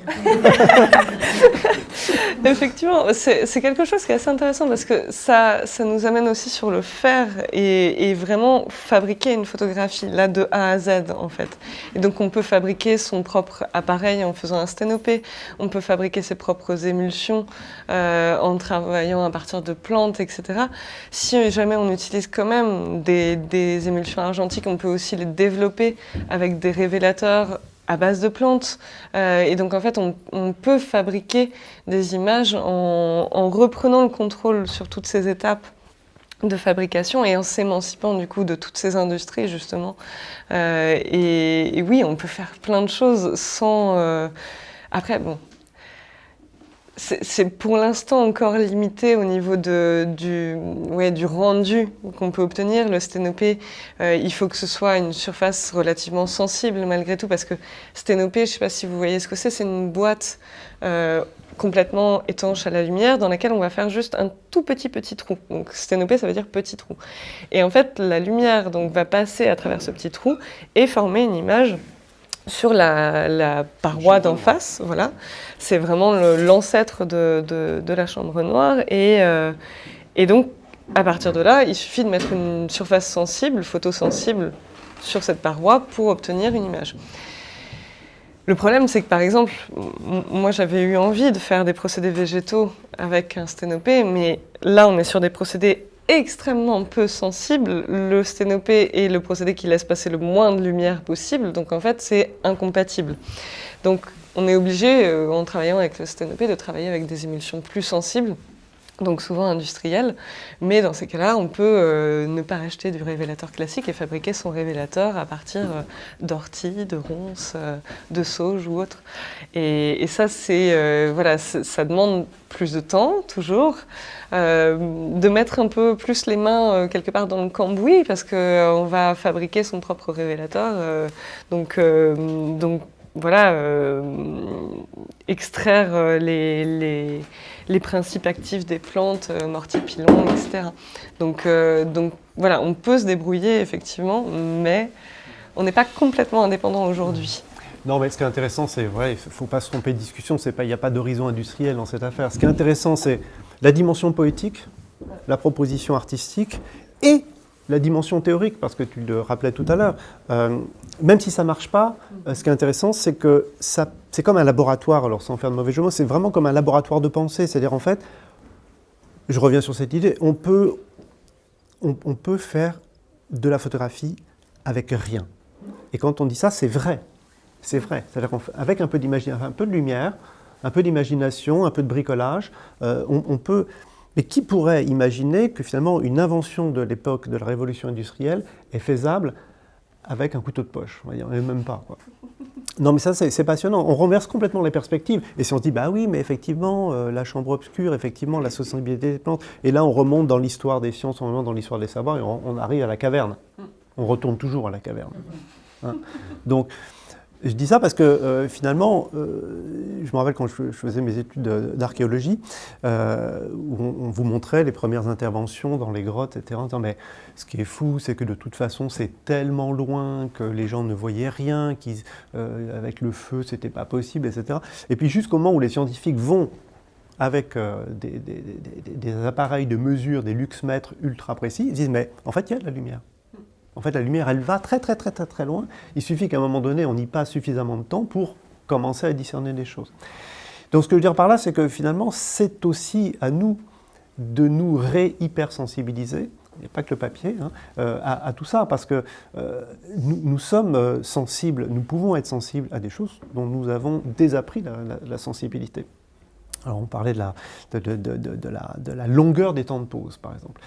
Effectivement, c'est quelque chose qui est assez intéressant parce que ça nous amène aussi sur le faire et vraiment fabriquer une photographie, là de A à Z en fait. Et donc on peut fabriquer son propre appareil en faisant un sténopé, on peut fabriquer ses propres émulsions en travaillant à partir de plantes, etc. Si jamais on utilise quand même des émulsions argentiques, on peut aussi les développer avec des révélateurs à base de plantes. Et donc, en fait, on peut fabriquer des images en reprenant le contrôle sur toutes ces étapes de fabrication et en s'émancipant, du coup, de toutes ces industries, justement. Et oui, on peut faire plein de choses sans... Après, bon... C'est pour l'instant encore limité au niveau du rendu qu'on peut obtenir. Le sténopé, il faut que ce soit une surface relativement sensible malgré tout, parce que sténopé, je ne sais pas si vous voyez ce que c'est une boîte complètement étanche à la lumière dans laquelle on va faire juste un tout petit trou. Donc sténopé, ça veut dire petit trou. Et en fait, la lumière donc, va passer à travers ce petit trou et former une image sur la paroi d'en face, voilà. C'est vraiment l'ancêtre de la chambre noire. Et donc, à partir de là, il suffit de mettre une surface sensible, photosensible, sur cette paroi pour obtenir une image. Le problème, c'est que, par exemple, moi, j'avais eu envie de faire des procédés végétaux avec un sténopé, mais là, on est sur des procédés extrêmement peu sensible. Le sténopé est le procédé qui laisse passer le moins de lumière possible, donc en fait c'est incompatible. Donc on est obligé, en travaillant avec le sténopé, de travailler avec des émulsions plus sensibles, donc souvent industrielles, mais dans ces cas-là, on peut ne pas acheter du révélateur classique et fabriquer son révélateur à partir d'orties, de ronces, de sauge ou autre. Et ça, voilà, ça demande plus de temps, toujours, de mettre un peu plus les mains quelque part dans le cambouis, parce qu'on va fabriquer son propre révélateur. Donc voilà, extraire les principes actifs des plantes, mortier, pilon, etc. Donc voilà, on peut se débrouiller effectivement, mais on n'est pas complètement indépendant aujourd'hui. Non, mais ce qui est intéressant, c'est vrai, il ne faut pas se tromper de discussion, il n'y a pas d'horizon industriel dans cette affaire. Ce qui est intéressant, c'est la dimension poétique, la proposition artistique et la dimension théorique, parce que tu le rappelais tout à l'heure. Même si ça ne marche pas, ce qui est intéressant, c'est que c'est comme un laboratoire, alors sans faire de mauvais jeu de mots, c'est vraiment comme un laboratoire de pensée. C'est-à-dire, en fait, je reviens sur cette idée, on peut faire de la photographie avec rien. Et quand on dit ça, c'est vrai. C'est vrai. C'est-à-dire qu'avec un peu d'imagination, un peu de lumière, un peu d'imagination, un peu de bricolage, on peut... Mais qui pourrait imaginer que finalement une invention de l'époque de la révolution industrielle est faisable avec un couteau de poche, on va dire, et même pas, quoi. Non, mais ça, c'est passionnant. On renverse complètement les perspectives. Et si on se dit, bah oui, mais effectivement, la chambre obscure, effectivement, la sensibilité des plantes. Et là, on remonte dans l'histoire des sciences, on remonte dans l'histoire des savoirs, et on arrive à la caverne. On retourne toujours à la caverne. Hein. Donc, Je dis ça parce que finalement, je me rappelle quand je faisais mes études d'archéologie, où on vous montrait les premières interventions dans les grottes, etc. En disant, mais ce qui est fou, c'est que de toute façon, c'est tellement loin que les gens ne voyaient rien, avec le feu, c'était pas possible, etc. Et puis jusqu'au moment où les scientifiques vont avec des appareils de mesure, des luxmètres ultra précis, ils disent, mais en fait, il y a de la lumière. En fait, la lumière, elle va très très très très très loin. Il suffit qu'à un moment donné, on y passe suffisamment de temps pour commencer à discerner des choses. Donc ce que je veux dire par là, c'est que finalement, c'est aussi à nous de nous hypersensibiliser, il n'y a pas que le papier, à tout ça, parce que nous sommes sensibles, nous pouvons être sensibles à des choses dont nous avons désappris la sensibilité. Alors on parlait de la longueur des temps de pause, par exemple.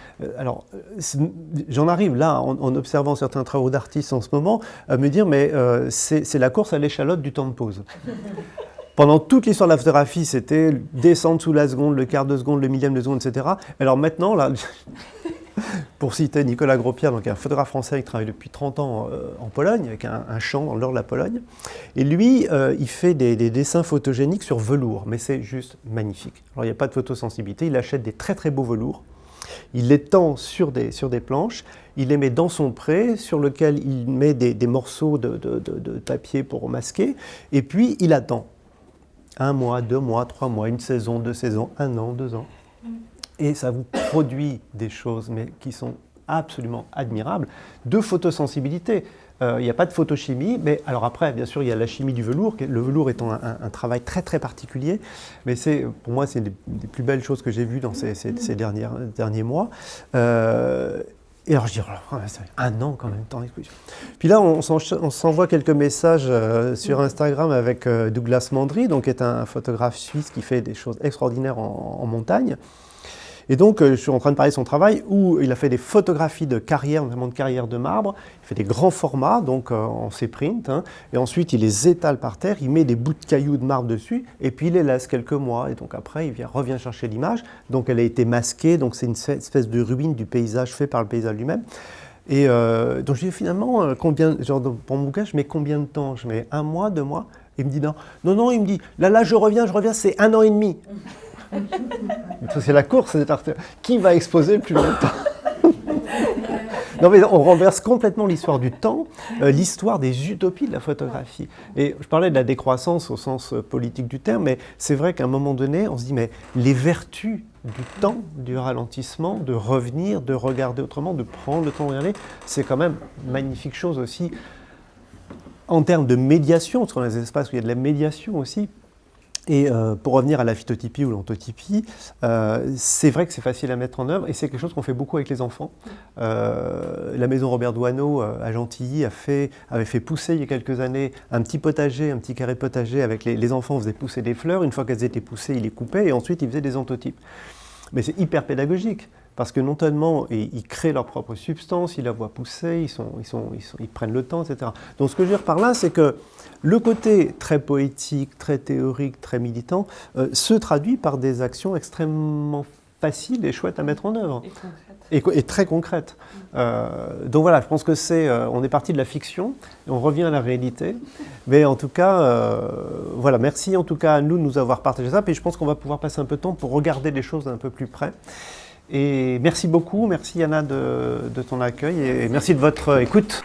J'en arrive là, en observant certains travaux d'artistes en ce moment, à me dire, mais c'est la course à l'échalote du temps de pause. Pendant toute l'histoire de la photographie, c'était descendre sous la seconde, le quart de seconde, le millième de seconde, etc. Alors maintenant, là, pour citer Nicolas Gros-Pierre, donc un photographe français qui travaille depuis 30 ans en Pologne, avec un champ dans le nord de la Pologne. Et lui, il fait des dessins photogéniques sur velours, mais c'est juste magnifique. Alors il n'y a pas de photosensibilité, il achète des très très beaux velours, il les tend sur des planches, il les met dans son pré, sur lequel il met des morceaux de papier pour masquer, et puis il attend. 1 mois, 2 mois, 3 mois, 1 saison, 2 saisons, 1 an, 2 ans. Et ça vous produit des choses mais qui sont absolument admirables, de photosensibilité. Il n'y a pas de photochimie, mais alors après, bien sûr, il y a la chimie du velours, le velours étant un travail très très particulier, mais pour moi, c'est une des plus belles choses que j'ai vues dans ces derniers mois. Et alors je dis, oh, c'est 1 an quand même, temps d'exposition. Puis là, on s'envoie quelques messages sur Instagram avec Douglas Mandry, donc, qui est un photographe suisse qui fait des choses extraordinaires en montagne. Et donc, je suis en train de parler de son travail où il a fait des photographies de carrières, notamment de carrières de marbre. Il fait des grands formats, donc en C-print, et ensuite il les étale par terre, il met des bouts de cailloux de marbre dessus, et puis il les laisse quelques mois. Et donc après, il revient chercher l'image. Donc elle a été masquée, donc c'est une espèce de ruine du paysage fait par le paysage lui-même. Et donc je dis finalement, pour mon bouquin, je mets combien de temps? Je mets 1 mois, 2 mois? Il me dit non, il me dit, là je reviens, c'est 1 an et demi. C'est la course, qui va exposer le plus longtemps? Non mais on renverse complètement l'histoire du temps, l'histoire des utopies de la photographie. Et je parlais de la décroissance au sens politique du terme, mais c'est vrai qu'à un moment donné, on se dit, mais les vertus du temps, du ralentissement, de revenir, de regarder autrement, de prendre le temps de regarder, c'est quand même une magnifique chose aussi en termes de médiation, parce qu'on a des espaces où il y a de la médiation aussi. Et pour revenir à la phytotypie ou l'ontotypie, c'est vrai que c'est facile à mettre en œuvre et c'est quelque chose qu'on fait beaucoup avec les enfants. La maison Robert Doisneau à Gentilly avait fait pousser il y a quelques années un petit potager, un petit carré potager avec les enfants faisaient pousser des fleurs. Une fois qu'elles étaient poussées, ils les coupaient et ensuite ils faisaient des ontotypes. Mais c'est hyper pédagogique. Parce que non seulement ils créent leur propre substance, ils la voient pousser, ils prennent le temps, etc. Donc ce que je veux dire par là, c'est que le côté très poétique, très théorique, très militant, se traduit par des actions extrêmement faciles et chouettes à mettre en œuvre. Et très concrètes. Donc voilà, je pense que on est parti de la fiction, et on revient à la réalité. Mais en tout cas, voilà, merci en tout cas à nous de nous avoir partagé ça. Puis je pense qu'on va pouvoir passer un peu de temps pour regarder les choses d'un peu plus près. Et merci beaucoup, merci Yana de ton accueil et merci de votre écoute.